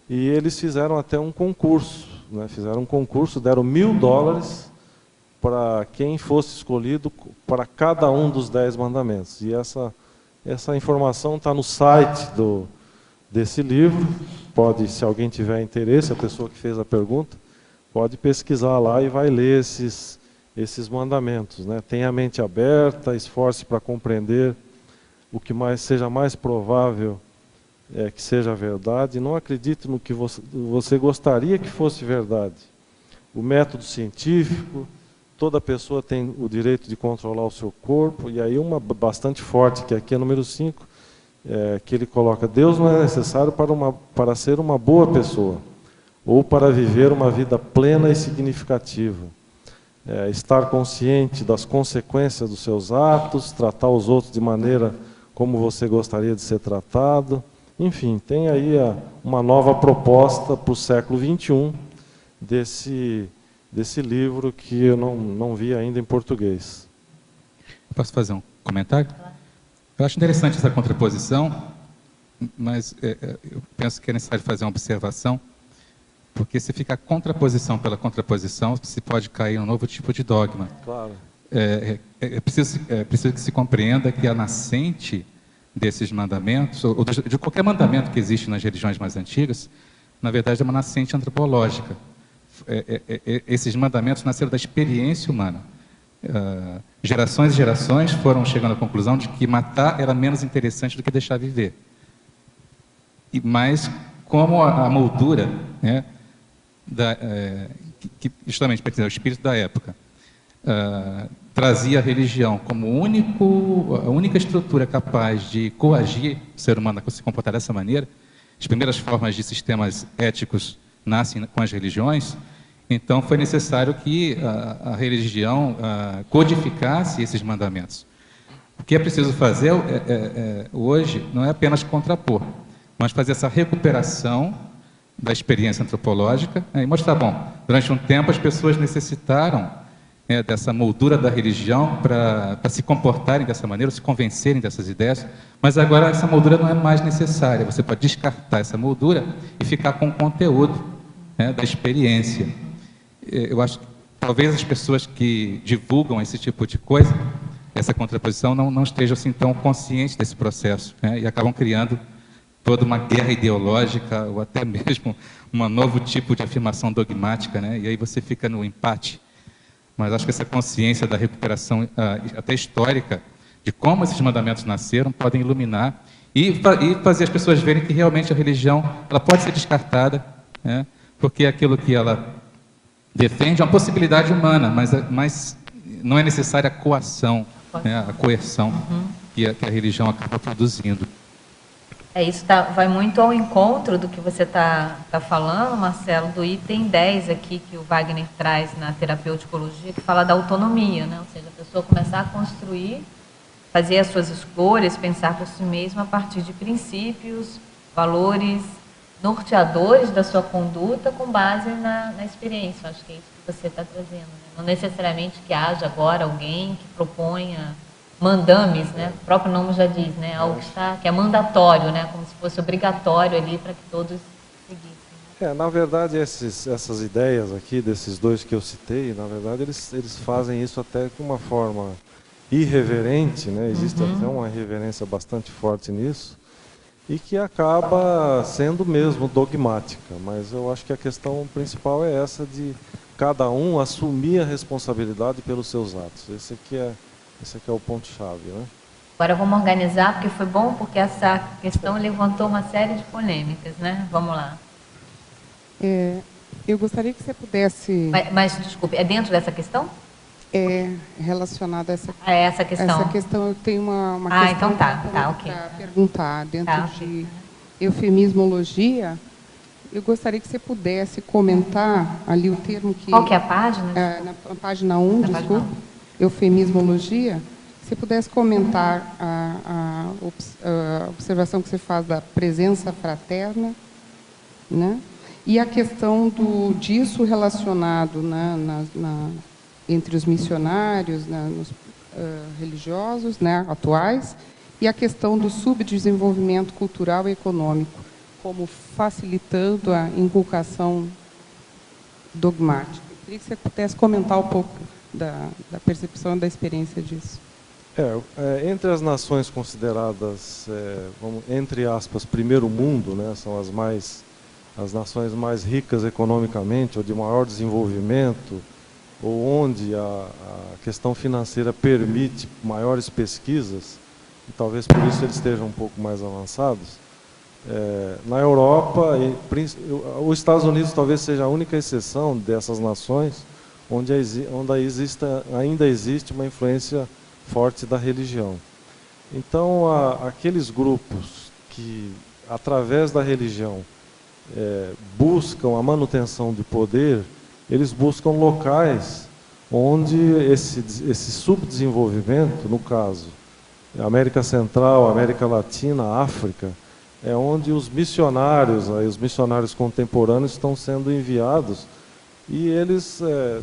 E eles fizeram até um concurso, né? Fizeram um concurso, deram $1.000 para quem fosse escolhido para cada um dos 10 mandamentos. E essa informação está no site desse livro. Pode, se alguém tiver interesse, a pessoa que fez a pergunta, pode pesquisar lá e vai ler esses mandamentos, né? Tenha a mente aberta, esforce para compreender o que seja mais provável que seja verdade. Não acredite no que você gostaria que fosse verdade. O método científico... Toda pessoa tem o direito de controlar o seu corpo. E aí uma bastante forte, que aqui é número 5, que ele coloca: Deus não é necessário para ser uma boa pessoa, ou para viver uma vida plena e significativa. estar consciente das consequências dos seus atos, tratar os outros de maneira como você gostaria de ser tratado. Enfim, tem aí uma nova proposta para o século XXI desse livro que eu não vi ainda em português. Posso fazer um comentário? Eu acho interessante essa contraposição, mas eu penso que é necessário fazer uma observação, porque se fica a contraposição pela contraposição, se pode cair em um novo tipo de dogma. Claro. É preciso que se compreenda que a nascente desses mandamentos, ou de qualquer mandamento que existe nas religiões mais antigas, na verdade é uma nascente antropológica. Esses mandamentos nasceram da experiência humana. Gerações e gerações foram chegando à conclusão de que matar era menos interessante do que deixar viver. Mas como a moldura, né, que justamente pertencia ao espírito da época, trazia a religião como a única estrutura capaz de coagir o ser humano a se comportar dessa maneira, as primeiras formas de sistemas éticos nascem com as religiões. Então foi necessário que a religião codificasse esses mandamentos. O que é preciso fazer hoje não é apenas contrapor, mas fazer essa recuperação da experiência antropológica e mostrar, bom, durante um tempo as pessoas necessitaram dessa moldura da religião para se comportarem dessa maneira, se convencerem dessas ideias, mas agora essa moldura não é mais necessária. Você pode descartar essa moldura e ficar com o conteúdo da experiência. Eu acho que talvez as pessoas que divulgam esse tipo de coisa, essa contraposição, não estejam assim tão conscientes desse processo, e acabam criando toda uma guerra ideológica ou até mesmo um novo tipo de afirmação dogmática, e aí você fica no empate. Mas acho que essa consciência da recuperação até histórica de como esses mandamentos nasceram podem iluminar e fazer as pessoas verem que realmente a religião ela pode ser descartada, porque aquilo que ela defende é uma possibilidade humana, mas não é necessária a coação, a coerção que a religião acaba produzindo. Isso vai muito ao encontro do que você tá falando, Marcelo, do item 10 aqui, que o Wagner traz na terapeuticologia, que fala da autonomia, ou seja, a pessoa começar a construir, fazer as suas escolhas, pensar por si mesma a partir de princípios, valores norteadores da sua conduta com base na experiência. Acho que é isso que você está trazendo. Não necessariamente que haja agora alguém que proponha mandames, o próprio nome já diz, algo que é mandatório, como se fosse obrigatório ali para que todos seguissem. Na verdade, essas ideias aqui, desses dois que eu citei, na verdade, eles fazem isso até de uma forma irreverente, existe até uma reverência bastante forte nisso, e que acaba sendo mesmo dogmática, mas eu acho que a questão principal é essa de cada um assumir a responsabilidade pelos seus atos. Esse aqui é o ponto-chave, Agora vamos organizar, porque foi bom, porque essa questão levantou uma série de polêmicas, Vamos lá. Eu gostaria que você pudesse... Mas desculpe, é dentro dessa questão? É relacionado a essa questão. Essa questão, eu tenho uma questão então ok. para perguntar. Dentro de eufemismologia, eu gostaria que você pudesse comentar ali o termo que... Qual que é a página? Na página 1, desculpa. Eufemismologia. Se você pudesse comentar a observação que você faz da presença fraterna, e a questão disso relacionado entre os missionários, nos religiosos atuais, e a questão do subdesenvolvimento cultural e econômico, como facilitando a inculcação dogmática. Eu queria que você pudesse comentar um pouco da percepção e da experiência disso. Entre as nações consideradas, entre aspas, primeiro mundo, são as nações mais ricas economicamente, ou de maior desenvolvimento, ou onde a questão financeira permite maiores pesquisas, e talvez por isso eles estejam um pouco mais avançados. Na Europa, os Estados Unidos talvez seja a única exceção dessas nações onde ainda existe uma influência forte da religião. Então, aqueles grupos que, através da religião, buscam a manutenção de poder, eles buscam locais onde esse subdesenvolvimento, no caso, América Central, América Latina, África, é onde os missionários contemporâneos estão sendo enviados e eles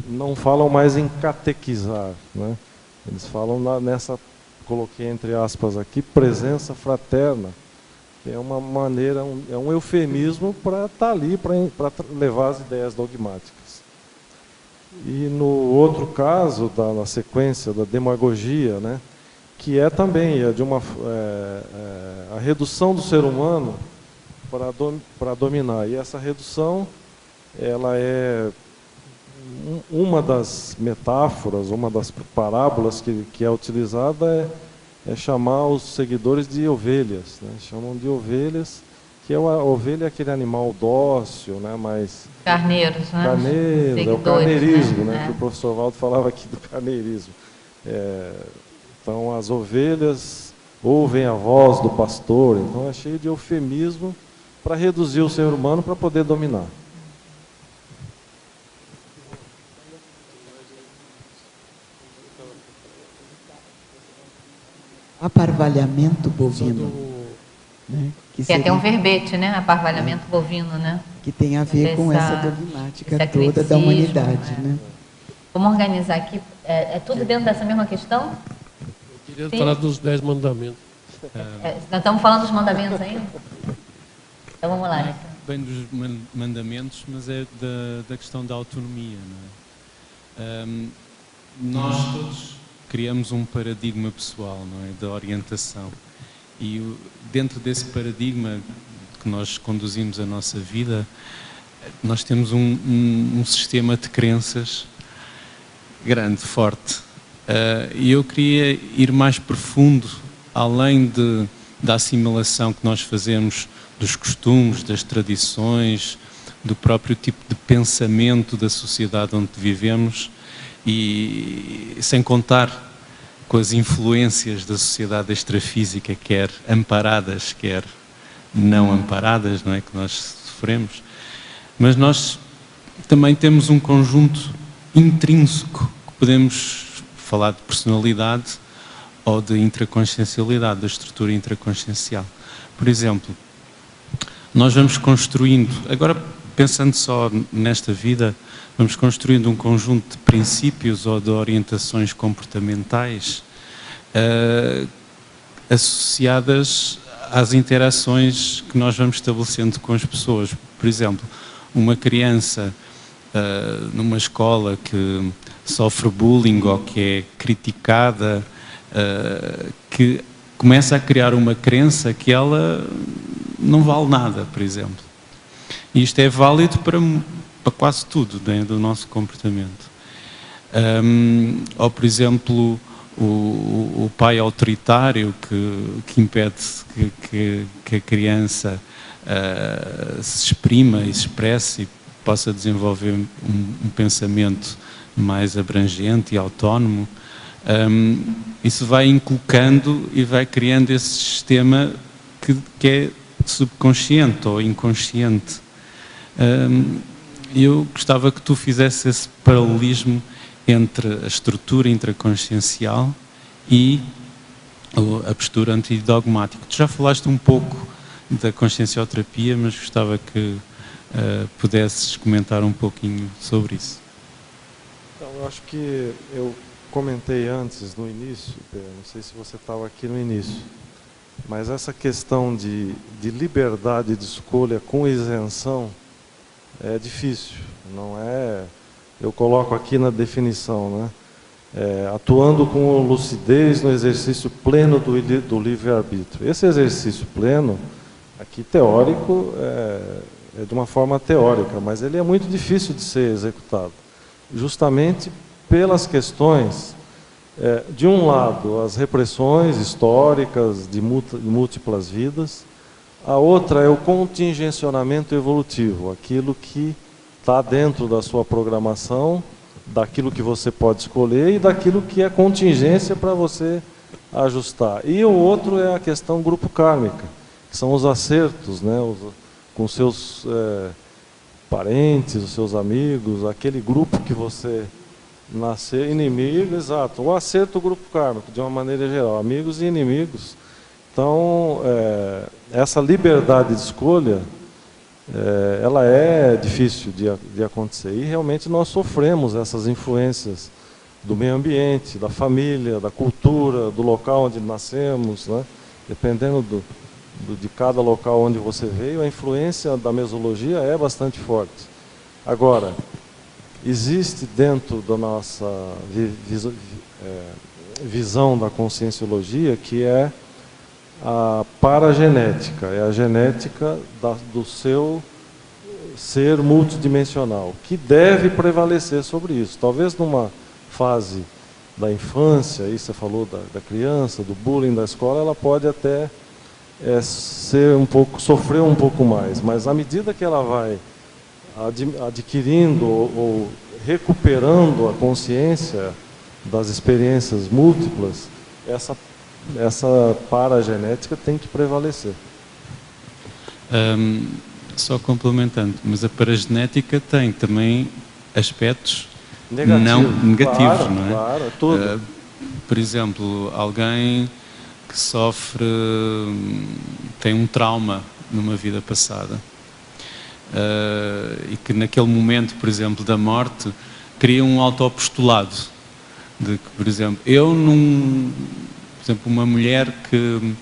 não falam mais em catequizar, né? Eles falam coloquei entre aspas aqui, presença fraterna, que é uma maneira, é um eufemismo para estar ali, para levar as ideias dogmáticas. E no outro caso, na sequência da demagogia, né, que é também a redução do ser humano para dominar. E essa redução, ela é uma das metáforas, uma das parábolas que é utilizada é chamar os seguidores de ovelhas, né? Chamam de ovelhas, que a ovelha é aquele animal dócil, né? Mas carneiros, né? Carneiro, é o carneirismo, né? Que o professor Valdo falava aqui do carneirismo. Então, as ovelhas ouvem a voz do pastor, então é cheio de eufemismo para reduzir o ser humano para poder dominar. Aparvalhamento bovino. Né? Que tem até um verbete, né? Aparvalhamento bovino, né? Que tem a ver com essa dogmática toda da humanidade. Né? Vamos organizar aqui. É tudo dentro dessa mesma questão? Eu queria falar dos 10 mandamentos. Nós estamos falando dos mandamentos ainda? Então vamos lá. Bem dos mandamentos, mas é da questão da autonomia. Não é? Nós todos criamos um paradigma pessoal, não é? Da orientação. E dentro desse paradigma que nós conduzimos a nossa vida, nós temos um sistema de crenças grande, forte. E eu queria ir mais profundo, além da assimilação que nós fazemos dos costumes, das tradições, do próprio tipo de pensamento da sociedade onde vivemos, e sem contar com as influências da sociedade extrafísica, quer amparadas, quer não amparadas, não é, que nós sofremos. Mas nós também temos um conjunto intrínseco, que podemos falar de personalidade ou de intraconsciencialidade, da estrutura intraconsciencial. Por exemplo, nós vamos construindo, agora pensando só nesta vida, vamos construindo um conjunto de princípios ou de orientações comportamentais associadas às interações que nós vamos estabelecendo com as pessoas. Por exemplo, uma criança numa escola que sofre bullying ou que é criticada, que começa a criar uma crença que ela não vale nada, por exemplo. E isto é válido para quase tudo, né, do nosso comportamento. Ou, por exemplo, o pai autoritário que impede que a criança se exprima e se expresse e possa desenvolver um pensamento mais abrangente e autónomo. Isso vai inculcando e vai criando esse sistema que é subconsciente ou inconsciente. Eu gostava que tu fizesse esse paralelismo entre a estrutura intraconsciencial e a postura antidogmática. Tu já falaste um pouco da consciencioterapia, mas gostava que pudesses comentar um pouquinho sobre isso. Então, eu acho que eu comentei antes, no início, não sei se você estava aqui no início, mas essa questão de liberdade de escolha com isenção é difícil, não é? Eu coloco aqui na definição, né? Atuando com lucidez no exercício pleno do livre-arbítrio. Esse exercício pleno, aqui teórico, é de uma forma teórica, mas ele é muito difícil de ser executado, justamente pelas questões, de um lado, as repressões históricas de múltiplas vidas, a outra é o contingencionamento evolutivo, aquilo que está dentro da sua programação, daquilo que você pode escolher e daquilo que é contingência para você ajustar. E o outro é a questão grupo kármica, que são os acertos, né, com seus parentes, os seus amigos, aquele grupo que você nascer inimigo, exato. O acerto grupo kármico, de uma maneira geral, amigos e inimigos. Então, essa liberdade de escolha, ela é difícil de acontecer. E realmente nós sofremos essas influências do meio ambiente, da família, da cultura, do local onde nascemos, né? Dependendo de cada local onde você veio, a influência da mesologia é bastante forte. Agora, existe dentro da nossa visão da conscienciologia, que é a paragenética, é a genética do seu ser multidimensional, que deve prevalecer sobre isso. Talvez numa fase da infância, aí você falou da criança, do bullying da escola, ela pode até sofrer um pouco mais, mas à medida que ela vai adquirindo ou recuperando a consciência das experiências múltiplas, essa paragenética tem que prevalecer. Só complementando, mas a paragenética tem também aspectos negativos, negativos, não é? Claro, tudo. Por exemplo, alguém que sofre, tem um trauma numa vida passada, e que naquele momento, por exemplo, da morte, cria um autoapostolado de que, por exemplo, por exemplo, uma mulher que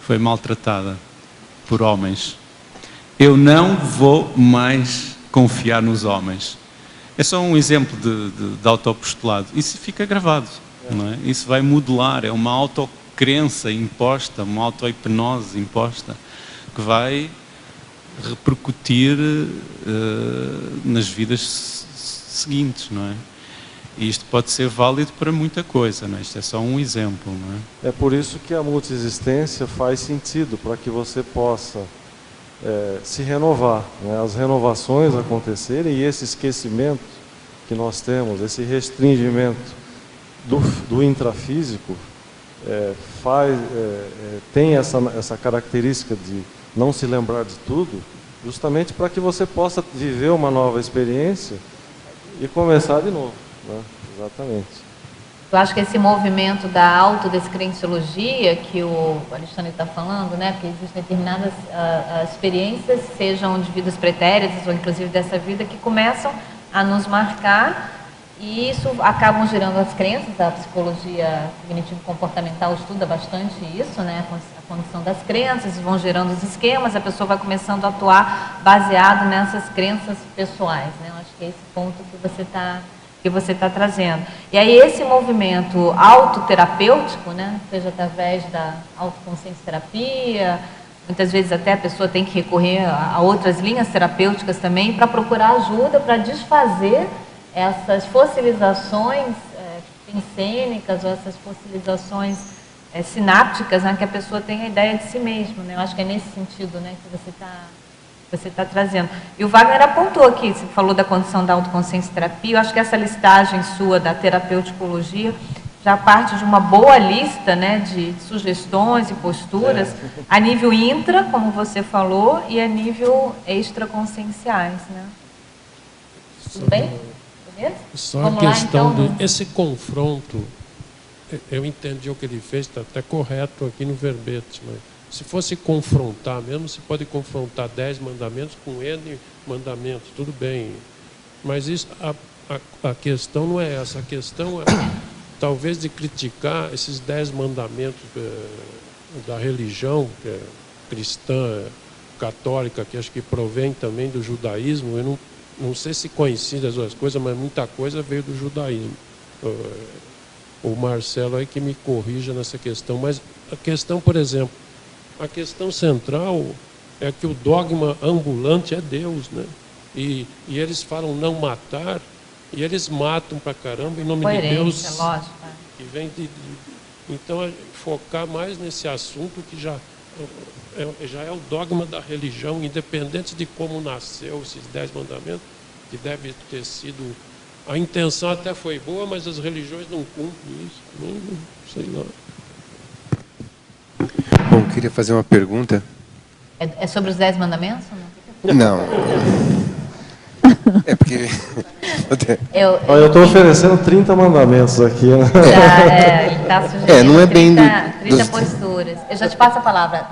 foi maltratada por homens, eu não vou mais confiar nos homens. É só um exemplo de autoapostolado. Isso fica gravado, não é? Isso vai modular, é uma autocrença imposta, uma auto-hipnose imposta, que vai repercutir nas vidas seguintes, não é? E isto pode ser válido para muita coisa, não é? Isto é só um exemplo, não é? É por isso que a multiexistência faz sentido, para que você possa se renovar, né? As renovações acontecerem, e esse esquecimento que nós temos, esse restringimento do intrafísico, tem essa característica de não se lembrar de tudo, justamente para que você possa viver uma nova experiência e começar de novo, né? Exatamente. Eu acho que esse movimento da autodescrenciologia que o Alexandre está falando, né, porque existem determinadas experiências, sejam de vidas pretéritas ou inclusive dessa vida, que começam a nos marcar, e isso acabam gerando as crenças. A psicologia cognitivo-comportamental estuda bastante isso, né, a condição das crenças, vão gerando os esquemas, a pessoa vai começando a atuar baseado nessas crenças pessoais, né? Eu acho que é esse ponto que você está trazendo. E aí esse movimento autoterapêutico, né, seja através da autoconsciência terapia, muitas vezes até a pessoa tem que recorrer a outras linhas terapêuticas também para procurar ajuda, para desfazer essas fossilizações pensênicas ou essas fossilizações sinápticas, né, que a pessoa tem a ideia de si mesma, né? Eu acho que é nesse sentido, né, que você está trazendo. E o Wagner apontou aqui, você falou da condição da autoconsciência terapia, eu acho que essa listagem sua da terapeuticologia já parte de uma boa lista, né, de sugestões e posturas a nível intra, como você falou, e a nível extraconscienciais, né? Tudo bem? Beleza? Só Vamos a questão lá, então, esse confronto, eu entendi o que ele fez, está até correto aqui no verbete, mas se fosse confrontar mesmo, se pode confrontar 10 mandamentos com N mandamentos, tudo bem. Mas isso, a questão não é essa. A questão é, talvez, de criticar esses 10 mandamentos da religião, que é cristã, católica, que acho que provém também do judaísmo. Eu não sei se coincide as duas coisas, mas muita coisa veio do judaísmo. O Marcelo aí que me corrija nessa questão. Mas a questão, por exemplo, a questão central é que o dogma ambulante é Deus, né? E eles falam não matar, e eles matam pra caramba em nome de Deus. Lógico, que vem então, focar mais nesse assunto que já é o dogma da religião, independente de como nasceu esses 10 mandamentos, que deve ter sido... A intenção até foi boa, mas as religiões não cumprem isso. Não sei lá. Bom, queria fazer uma pergunta. É sobre os 10 mandamentos? Ou não? É porque... Eu estou oferecendo 30 mandamentos aqui. Né? Ele está sugerindo não é bem 30 posturas. Eu já te passo a palavra.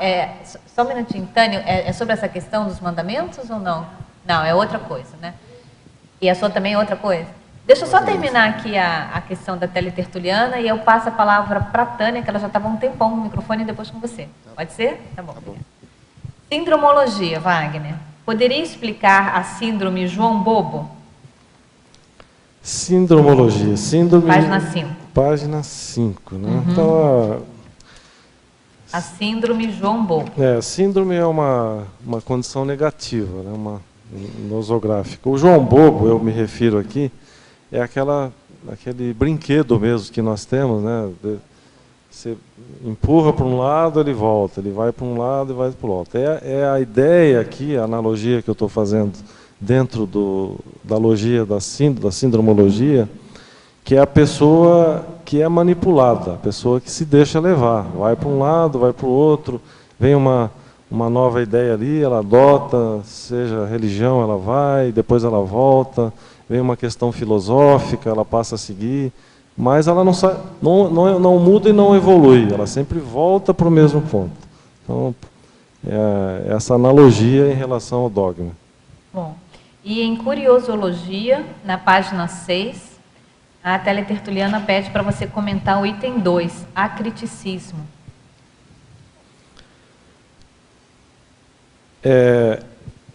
Só um minutinho, Tânio, é sobre essa questão dos mandamentos ou não? Não, é outra coisa, né? E a sua também é outra coisa? Deixa eu só terminar aqui a questão da teletertuliana e eu passo a palavra para a Tânia, que ela já estava um tempão no microfone, e depois com você. Pode ser? Tá bom. Sindromologia, Wagner. Poderia explicar a síndrome João Bobo? Sindromologia. Página 5. Página 5, né? Então, a síndrome João Bobo. Síndrome é uma condição negativa, né? Uma nosográfica. O João Bobo, eu me refiro aqui, é aquele brinquedo mesmo que nós temos, né? Você empurra para um lado, ele volta, ele vai para um lado e vai para o outro. É a ideia aqui, a analogia que eu estou fazendo dentro da logia da sindromologia, que é a pessoa que é manipulada, a pessoa que se deixa levar, vai para um lado, vai para o outro, vem uma nova ideia ali, ela adota, seja religião, ela vai, depois ela volta, vem uma questão filosófica, ela passa a seguir, mas ela não muda e não evolui, ela sempre volta para o mesmo ponto. Então, essa analogia em relação ao dogma. Bom, e em Curiosologia, na página 6, a teletertuliana pede para você comentar o item 2, acriticismo.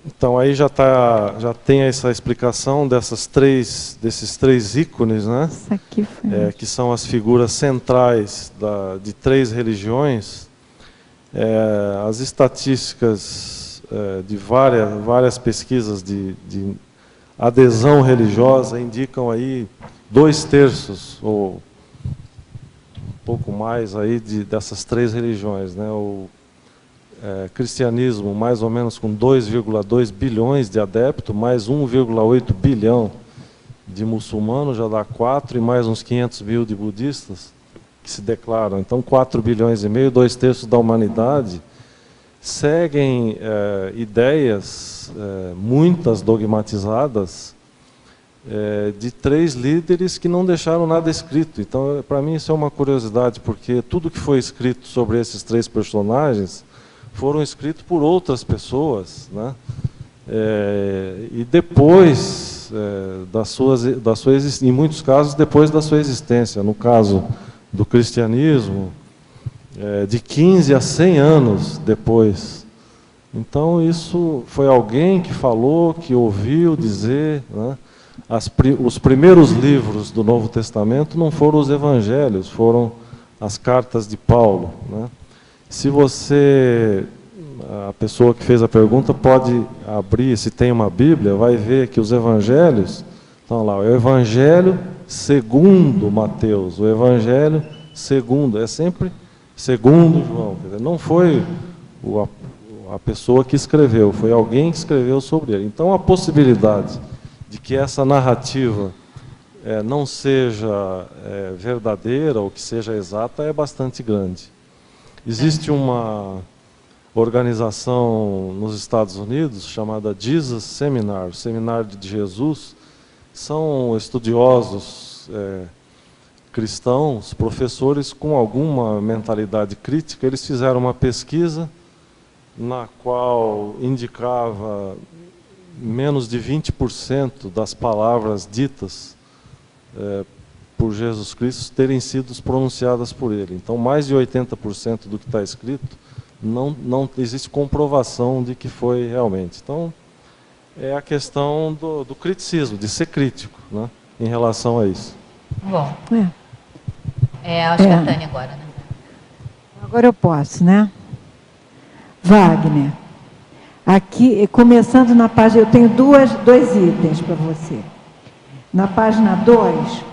Então aí já tem essa explicação desses três ícones, né? Isso aqui foi que são as figuras centrais de três religiões. As estatísticas de várias pesquisas de adesão religiosa indicam aí 2/3 ou um pouco mais aí dessas três religiões, né? O cristianismo mais ou menos com 2,2 bilhões de adeptos, mais 1,8 bilhão de muçulmanos, já dá 4, e mais uns 500 mil de budistas que se declaram. Então 4 bilhões e meio, 2/3 da humanidade, seguem ideias, muitas dogmatizadas, de três líderes que não deixaram nada escrito. Então, para mim, isso é uma curiosidade, porque tudo que foi escrito sobre esses três personagens foram escritos por outras pessoas, né? E depois em muitos casos, depois da sua existência. No caso do cristianismo, de 15 a 100 anos depois. Então, isso foi alguém que falou, que ouviu dizer, né? Os primeiros livros do Novo Testamento não foram os evangelhos, foram as cartas de Paulo, né? Se a pessoa que fez a pergunta pode abrir, se tem uma Bíblia, vai ver que os evangelhos estão lá. O Evangelho segundo Mateus, o Evangelho segundo, é sempre segundo João. Quer dizer, não foi a pessoa que escreveu, foi alguém que escreveu sobre ele. Então, a possibilidade de que essa narrativa não seja verdadeira ou que seja exata é bastante grande. Existe uma organização nos Estados Unidos chamada Jesus Seminar, o Seminário de Jesus. São estudiosos cristãos, professores com alguma mentalidade crítica. Eles fizeram uma pesquisa na qual indicava menos de 20% das palavras ditas por Jesus Cristo terem sido pronunciadas por ele. Então, mais de 80% do que está escrito, não existe comprovação de que foi realmente. Então, é a questão do criticismo, de ser crítico, né, em relação a isso. Bom, acho que é a Tânia agora, né? Agora eu posso, né? Wagner, aqui, começando na página, eu tenho dois itens para você. Na página 2,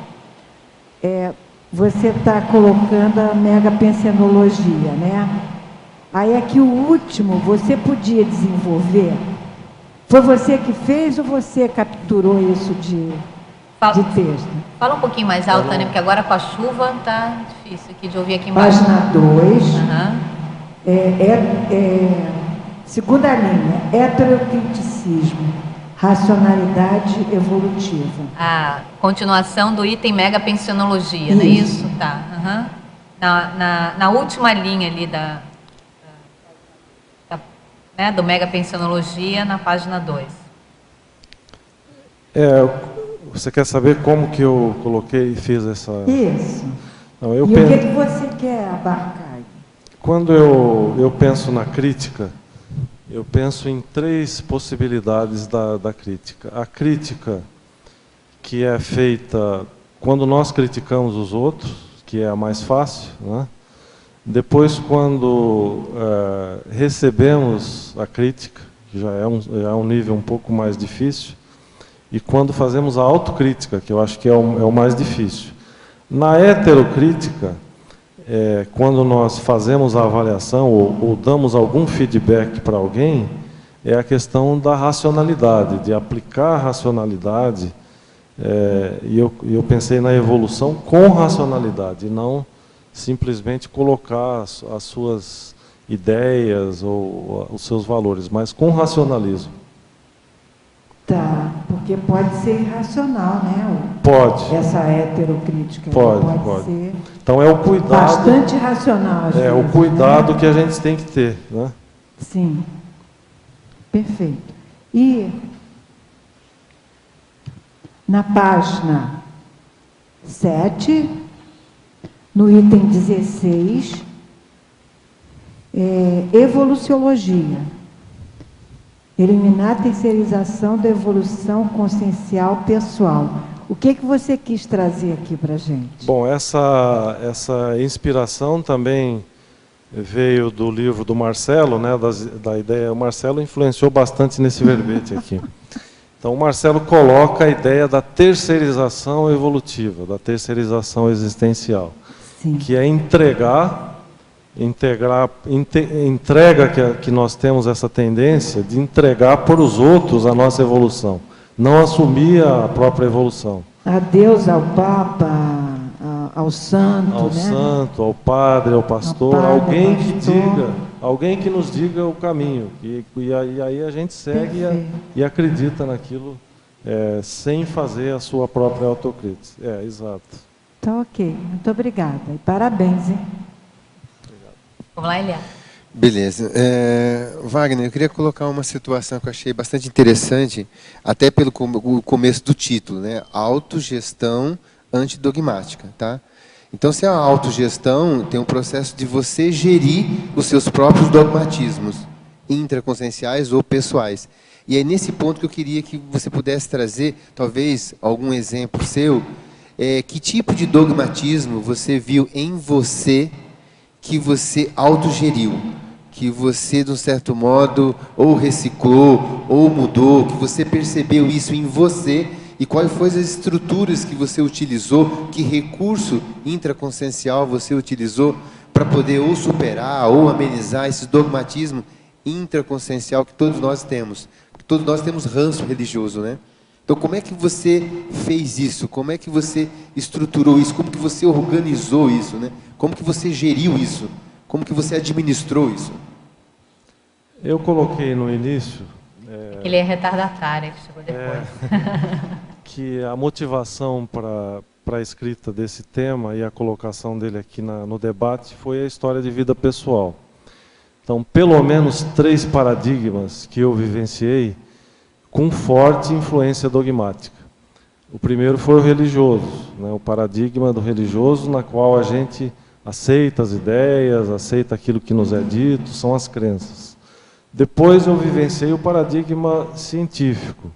você está colocando a megapensenologia, né? Aí aqui o último, você podia desenvolver? Foi você que fez ou você capturou isso de texto? Fala um pouquinho mais alto, Tânia, porque agora com a chuva está difícil aqui de ouvir aqui embaixo. Página 2, segunda linha, heterocriticismo, racionalidade evolutiva. A continuação do item megapensionologia, não é isso? Tá. Uhum. Na última linha ali né, do megapensionologia, na página 2. Você quer saber como que eu coloquei e fiz essa... Isso. Não, e o que você quer abarcar? Quando eu penso na crítica, eu penso em 3 possibilidades da crítica. A crítica que é feita quando nós criticamos os outros, que é a mais fácil, né? Depois, quando recebemos a crítica, que já é um nível um pouco mais difícil, e quando fazemos a autocrítica, que eu acho que é o mais difícil. Na heterocrítica, quando nós fazemos a avaliação ou damos algum feedback para alguém, é a questão da racionalidade, de aplicar a racionalidade, e eu pensei na evolução com racionalidade, e não simplesmente colocar as suas ideias ou os seus valores, mas com racionalismo. Tá, porque pode ser irracional, né? Pode. Essa heterocrítica. Pode. Ser então é o cuidado. Bastante racional. É o cuidado, né, que a gente tem que ter, né? Sim. Perfeito. E na página 7, no item 16, evoluciologia. Eliminar a terceirização da evolução consciencial pessoal. O que você quis trazer aqui para a gente? Bom, essa inspiração também veio do livro do Marcelo, né, da ideia. O Marcelo influenciou bastante nesse verbete aqui. Então, o Marcelo coloca a ideia da terceirização evolutiva, da terceirização existencial. Sim. Que é entrega que nós temos essa tendência de entregar para os outros a nossa evolução, não assumir a própria evolução. A Deus, ao Papa, ao Santo, ao Santo, ao Padre, ao Pastor, alguém que nos diga o caminho, e aí a gente segue e acredita naquilo, sem fazer a sua própria autocrítica. Exato. Tá, ok. Muito obrigada. E parabéns, hein? Vamos lá, Elia. Beleza. Wagner, eu queria colocar uma situação que eu achei bastante interessante, até pelo começo do título, né? Autogestão antidogmática, tá? Então, se é a autogestão, tem um processo de você gerir os seus próprios dogmatismos, intraconscienciais ou pessoais. E é nesse ponto que eu queria que você pudesse trazer, talvez, algum exemplo seu, que tipo de dogmatismo você viu em você que você autogeriu, que você, de um certo modo, ou reciclou, ou mudou, que você percebeu isso em você, e quais foram as estruturas que você utilizou, que recurso intraconsciencial você utilizou para poder ou superar, ou amenizar esse dogmatismo intraconsciencial que todos nós temos. Todos nós temos ranço religioso, né? Então, como é que você fez isso? Como é que você estruturou isso? Como que você organizou isso, né? Como que você geriu isso? Como que você administrou isso? Eu coloquei no início... Ele é retardatário, que chegou depois. Que a motivação para a escrita desse tema e a colocação dele aqui no debate foi a história de vida pessoal. Então, pelo menos 3 paradigmas que eu vivenciei com forte influência dogmática. O primeiro foi o religioso, né? O paradigma do religioso, na qual a gente aceita as ideias, aceita aquilo que nos é dito, são as crenças. Depois eu vivenciei o paradigma científico.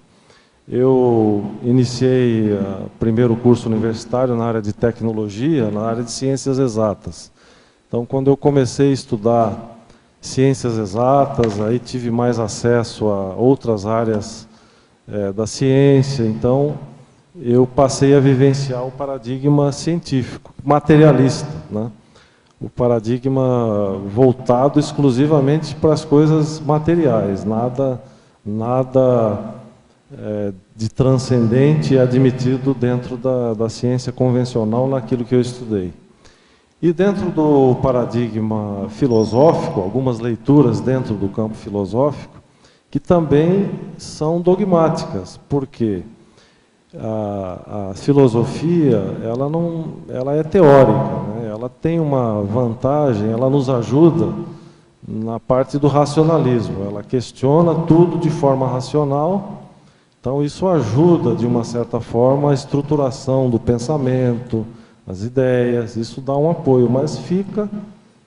Eu iniciei o primeiro curso universitário na área de tecnologia, na área de ciências exatas. Então, quando eu comecei a estudar ciências exatas, aí tive mais acesso a outras áreas da ciência, então eu passei a vivenciar o paradigma científico, materialista, né? O paradigma voltado exclusivamente para as coisas materiais, nada de transcendente admitido dentro da ciência convencional naquilo que eu estudei. E dentro do paradigma filosófico, algumas leituras dentro do campo filosófico, que também são dogmáticas, porque a filosofia ela é teórica, né? Ela tem uma vantagem, ela nos ajuda na parte do racionalismo, ela questiona tudo de forma racional, então isso ajuda, de uma certa forma, a estruturação do pensamento, as ideias, isso dá um apoio, mas fica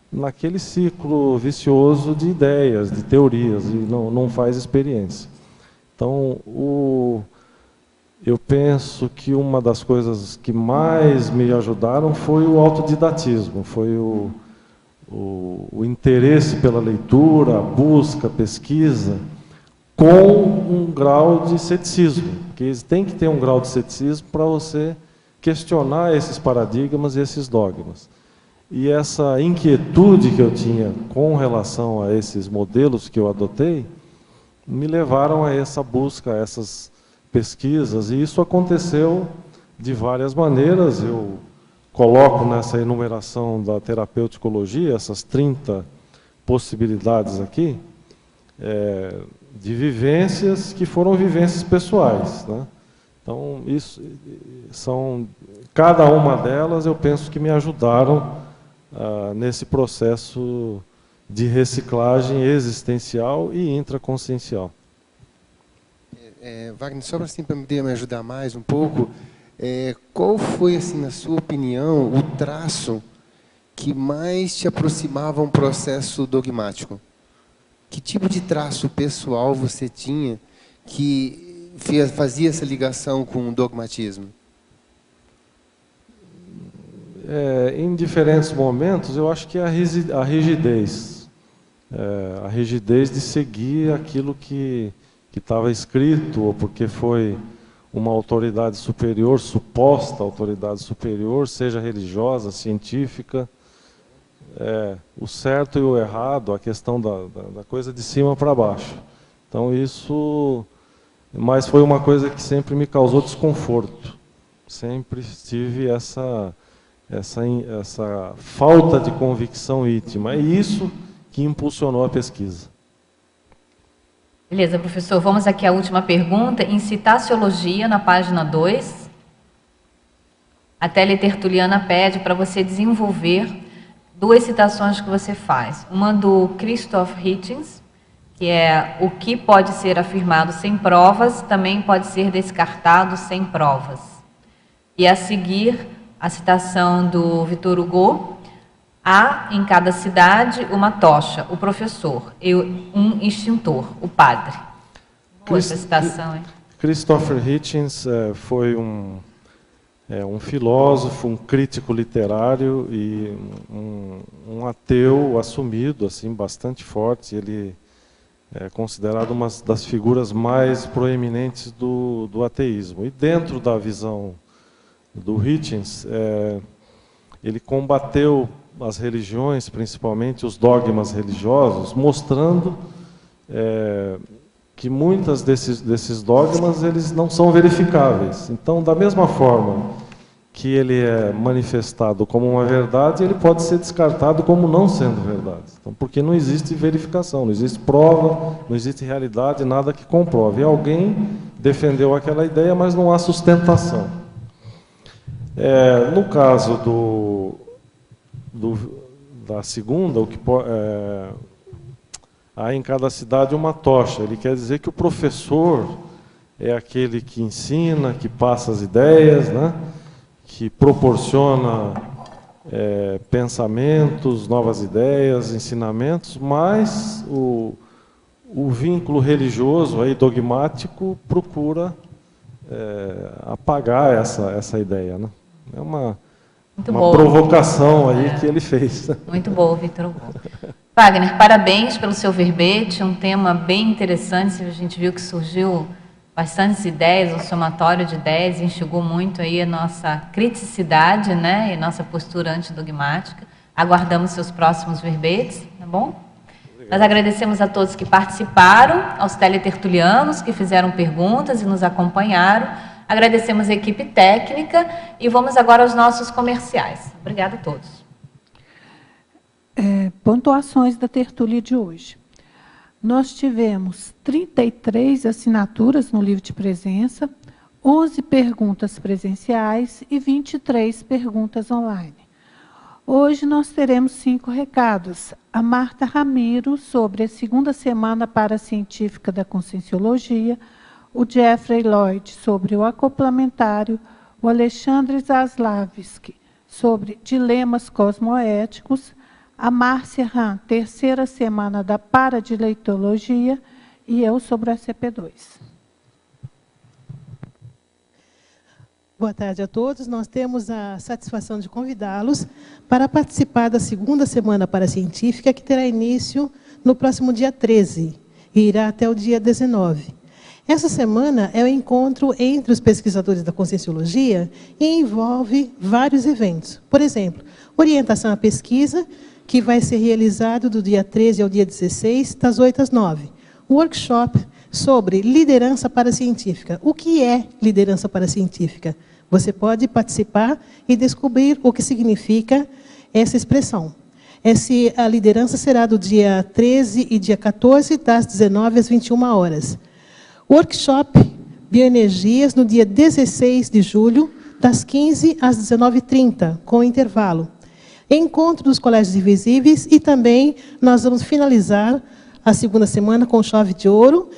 naquele ciclo vicioso de ideias, de teorias, e não faz experiência. Então, eu penso que uma das coisas que mais me ajudaram foi o autodidatismo, foi o interesse pela leitura, a busca, a pesquisa, com um grau de ceticismo, porque tem que ter um grau de ceticismo para você questionar esses paradigmas e esses dogmas. E essa inquietude que eu tinha com relação a esses modelos que eu adotei, me levaram a essa busca, a essas pesquisas, e isso aconteceu de várias maneiras. Eu coloco nessa enumeração da terapeuticologia essas 30 possibilidades aqui, de vivências que foram vivências pessoais, né? Então, cada uma delas eu penso que me ajudaram nesse processo de reciclagem existencial e intraconsciencial. Wagner, só para me ajudar mais um pouco, qual foi, assim, na sua opinião, o traço que mais te aproximava a um processo dogmático? Que tipo de traço pessoal você tinha que fazia essa ligação com o dogmatismo? Em diferentes momentos, eu acho que a rigidez. A rigidez de seguir aquilo que estava escrito, ou porque foi uma autoridade superior, suposta autoridade superior, seja religiosa, científica, o certo e o errado, a questão da coisa de cima para baixo. Então isso, mas foi uma coisa que sempre me causou desconforto. Sempre tive essa falta de convicção íntima. É isso que impulsionou a pesquisa. Beleza, professor. Vamos aqui à última pergunta. Em Citaciologia, na página 2, a teletertuliana pede para você desenvolver 2 citações que você faz. Uma do Christoph Hitchens, que é: o que pode ser afirmado sem provas, também pode ser descartado sem provas. E a seguir, a citação do Victor Hugo: há em cada cidade uma tocha, o professor, e um extintor, o padre. Boa essa citação, hein? Christopher Hitchens foi um filósofo, um crítico literário e um ateu assumido, assim, bastante forte. Ele é considerado uma das figuras mais proeminentes do ateísmo. E dentro da visão do Hitchens, ele combateu as religiões, principalmente os dogmas religiosos, mostrando que muitos desses dogmas eles não são verificáveis. Então, da mesma forma que ele é manifestado como uma verdade, ele pode ser descartado como não sendo verdade. Então, porque não existe verificação, não existe prova, não existe realidade, nada que comprove. E alguém defendeu aquela ideia, mas não há sustentação. No caso da segunda, há em cada cidade uma tocha. Ele quer dizer que o professor é aquele que ensina, que passa as ideias, né? Que proporciona pensamentos, novas ideias, ensinamentos, mas o vínculo religioso, aí, dogmático, procura apagar essa ideia, né? É uma provocação aí que ele fez. Muito bom, Victor Hugo. Wagner, parabéns pelo seu verbete, um tema bem interessante. A gente viu que surgiu bastantes ideias, um somatório de ideias, instigou muito aí a nossa criticidade, né, e nossa postura antidogmática. Aguardamos seus próximos verbetes, tá bom? Obrigado. Nós agradecemos a todos que participaram, aos teletertulianos que fizeram perguntas e nos acompanharam. Agradecemos a equipe técnica e vamos agora aos nossos comerciais. Obrigada a todos. Pontuações da tertúlia de hoje. nós tivemos 33 assinaturas no livro de presença, 11 perguntas presenciais e 23 perguntas online. Hoje nós teremos 5 recados. A Marta Ramiro, sobre a segunda semana paracientífica da Conscienciologia, o Jeffrey Lloyd, sobre o acoplamentário, o Alexandre Zaslavski, sobre dilemas cosmoéticos, a Márcia Ram, terceira semana da paradileitologia, e eu sobre o SCP-2. Boa tarde a todos. Nós temos a satisfação de convidá-los para participar da segunda semana paracientífica, que terá início no próximo dia 13 e irá até o dia 19. Essa semana é o encontro entre os pesquisadores da Conscienciologia e envolve vários eventos. Por exemplo, orientação à pesquisa, que vai ser realizado do dia 13 ao dia 16, das 8 às 9. Workshop sobre liderança paracientífica. O que é liderança paracientífica? Você pode participar e descobrir o que significa essa expressão. A liderança será do dia 13 e dia 14, das 19 às 21 horas. Workshop Bioenergias no dia 16 de julho, das 15 às 19h30, com intervalo. Encontro dos colégios invisíveis e também nós vamos finalizar a segunda semana com chave de ouro,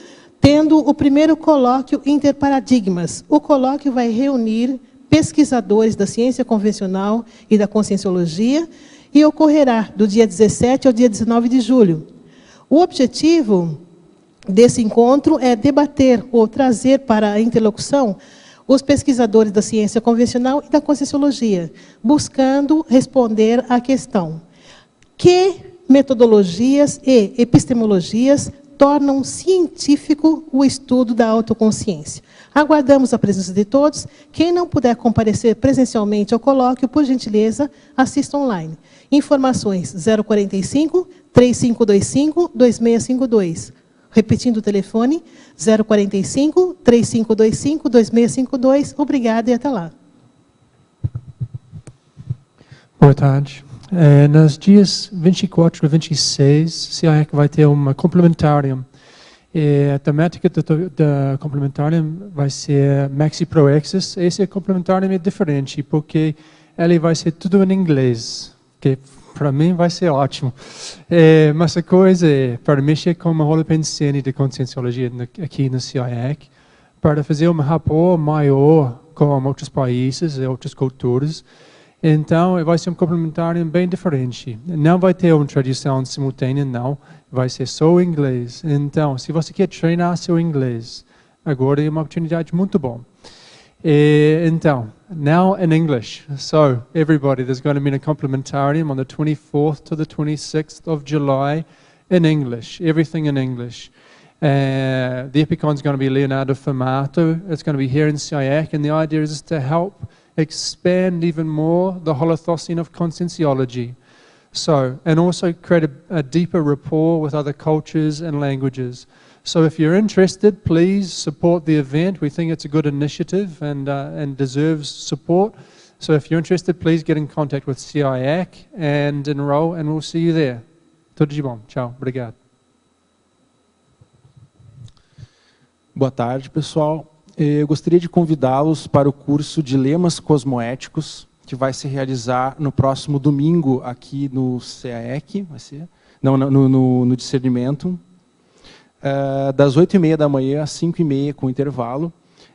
tendo o primeiro colóquio Interparadigmas. O colóquio vai reunir pesquisadores da ciência convencional e da conscienciologia e ocorrerá do dia 17 ao dia 19 de julho. O objetivo desse encontro é debater ou trazer para a interlocução os pesquisadores da ciência convencional e da conscienciologia, buscando responder à questão: que metodologias e epistemologias tornam científico o estudo da autoconsciência? Aguardamos a presença de todos. Quem não puder comparecer presencialmente ao colóquio, por gentileza, assista online. Informações 045 3525 2652. Repetindo o telefone, 045 3525 2652. Obrigada e até lá. Boa tarde. Nos dias 24 e 26, CIAC vai ter uma complementária. A temática da complementária vai ser Maxi Pro Access. Esse complementário é diferente, porque ele vai ser tudo em inglês, que para mim vai ser ótimo. Mas a coisa é, para mexer com uma rola pensene de conscienciologia aqui no CIAC, para fazer um rapport maior com outros países e outras culturas. Então, vai ser um complementário bem diferente. Não vai ter uma tradução simultânea, não. Vai ser só inglês. Então, se você quer treinar seu inglês, agora é uma oportunidade muito boa. Então, now in English. So, everybody, there's going to be a complementarium on the 24th to the 26th of July in English. Everything in English. The Epicon is going to be Leonardo Famato. It's going to be here in CIAC, and the idea is to help expand even more the Holothosene of conscienciology. So, and also create a deeper rapport with other cultures and languages. So if you're interested, please support the event. We think it's a good initiative and deserves support. So if you're interested, please get in contact with CIAC and enroll, and we'll see you there. Tudo de bom. Tchau. Obrigado. Boa tarde, pessoal. Eu gostaria de convidá-los para o curso Dilemas Cosmoéticos, que vai se realizar no próximo domingo aqui no CIAC, vai ser? Não, no Discernimento, das 8h30 da manhã às 5h30, com intervalo.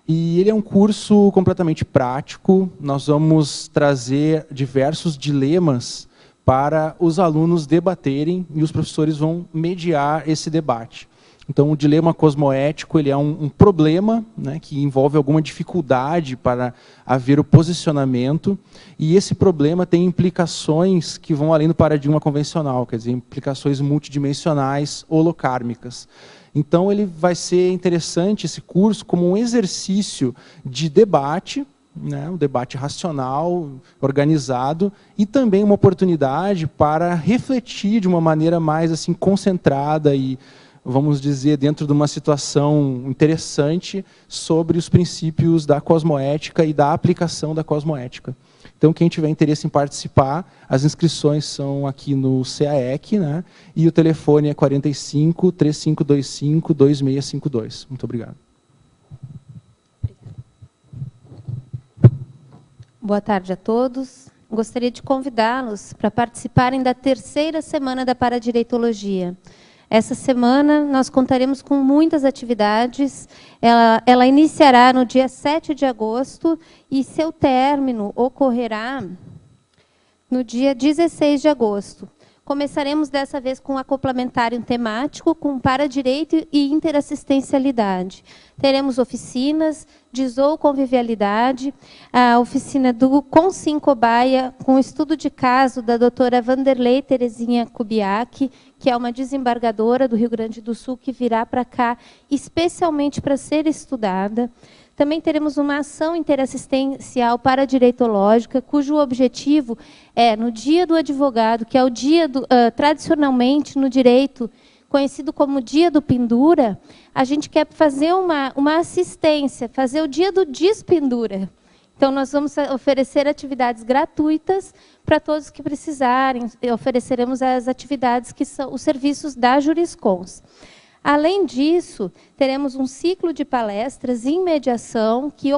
E ele é um curso completamente prático. Nós vamos trazer diversos dilemas para os alunos debaterem e os professores vão mediar esse debate. Então, o dilema cosmoético ele é um problema, né, que envolve alguma dificuldade para haver o posicionamento, e esse problema tem implicações que vão além do paradigma convencional, quer dizer, implicações multidimensionais holocármicas. Então, ele vai ser interessante, esse curso, como um exercício de debate, né, um debate racional, organizado, e também uma oportunidade para refletir de uma maneira mais assim, concentrada e vamos dizer, dentro de uma situação interessante sobre os princípios da cosmoética e da aplicação da cosmoética. Então, quem tiver interesse em participar, as inscrições são aqui no CAEC, né? E o telefone é 45 3525 2652. Muito obrigado. Boa tarde a todos. Gostaria de convidá-los para participarem da 3ª semana da Paradireitologia. Essa semana nós contaremos com muitas atividades. Ela iniciará no dia 7 de agosto e seu término ocorrerá no dia 16 de agosto. Começaremos dessa vez com um acoplamentário temático com paradireito e interassistencialidade. Teremos oficinas de zooconvivialidade, a oficina do Consim Cobaia, com estudo de caso da doutora Vanderlei Terezinha Kubiak, que é uma desembargadora do Rio Grande do Sul, que virá para cá especialmente para ser estudada. Também teremos uma ação interassistencial paradireitológica, cujo objetivo é, no Dia do Advogado, que é o dia, tradicionalmente, no direito, conhecido como Dia do Pendura, a gente quer fazer uma assistência, fazer o Dia do Despendura. Então, nós vamos oferecer atividades gratuitas para todos que precisarem. Ofereceremos as atividades que são os serviços da Juriscons. Além disso, teremos um ciclo de palestras em mediação que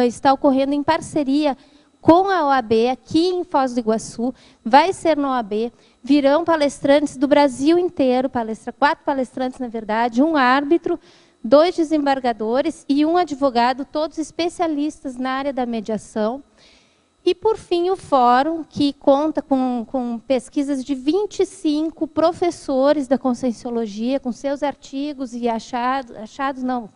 está ocorrendo em parceria com a OAB, aqui em Foz do Iguaçu. Vai ser na OAB. Virão palestrantes do Brasil inteiro, 4 palestrantes, na verdade, um árbitro, 2 desembargadores e um advogado, todos especialistas na área da mediação. E, por fim, o fórum, que conta com pesquisas de 25 professores da Conscienciologia, com seus artigos e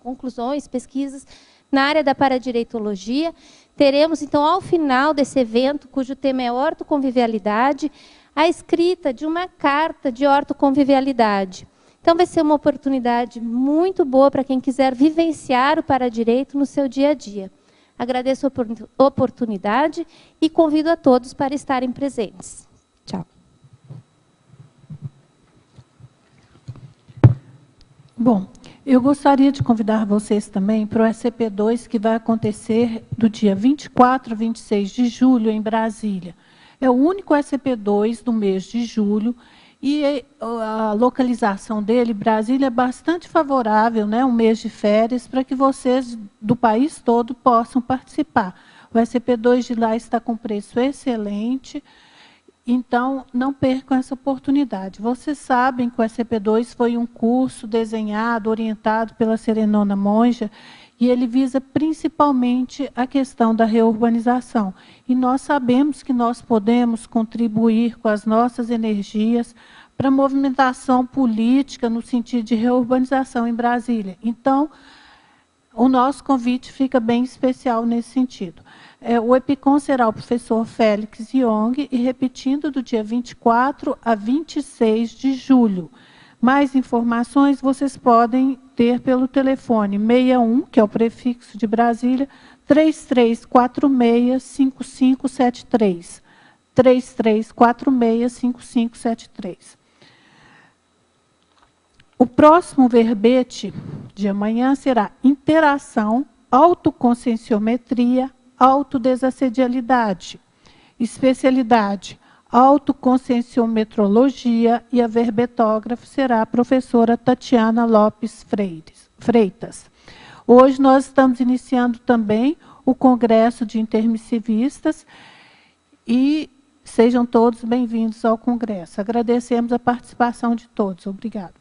conclusões, pesquisas na área da paradireitologia. Teremos, então, ao final desse evento, cujo tema é ortoconvivialidade, a escrita de uma carta de ortoconvivialidade. Então, vai ser uma oportunidade muito boa para quem quiser vivenciar o paradireito no seu dia a dia. Agradeço a oportunidade e convido a todos para estarem presentes. Tchau. Bom, eu gostaria de convidar vocês também para o SCP-2, que vai acontecer do dia 24 a 26 de julho, em Brasília. É o único SCP-2 do mês de julho, e a localização dele, Brasília, é bastante favorável, né, um mês de férias, para que vocês do país todo possam participar. O SCP-2 de lá está com preço excelente, então não percam essa oportunidade. Vocês sabem que o SCP-2 foi um curso desenhado, orientado pela Serenona Monja, e ele visa principalmente a questão da reurbanização. E nós sabemos que nós podemos contribuir com as nossas energias para a movimentação política no sentido de reurbanização em Brasília. Então, o nosso convite fica bem especial nesse sentido. O EPICON será o professor Félix Young, e repetindo, do dia 24 a 26 de julho. Mais informações vocês podem ter pelo telefone 61, que é o prefixo de Brasília, 3346-5573. 3346-5573. O próximo verbete de amanhã será interação, autoconscienciometria, autodesassedialidade. Especialidade, autoconscienciometrologia, e a verbetógrafa será a professora Tatiana Lopes Freitas. Hoje nós estamos iniciando também o Congresso de Intermissivistas, e sejam todos bem-vindos ao Congresso. Agradecemos a participação de todos. Obrigada.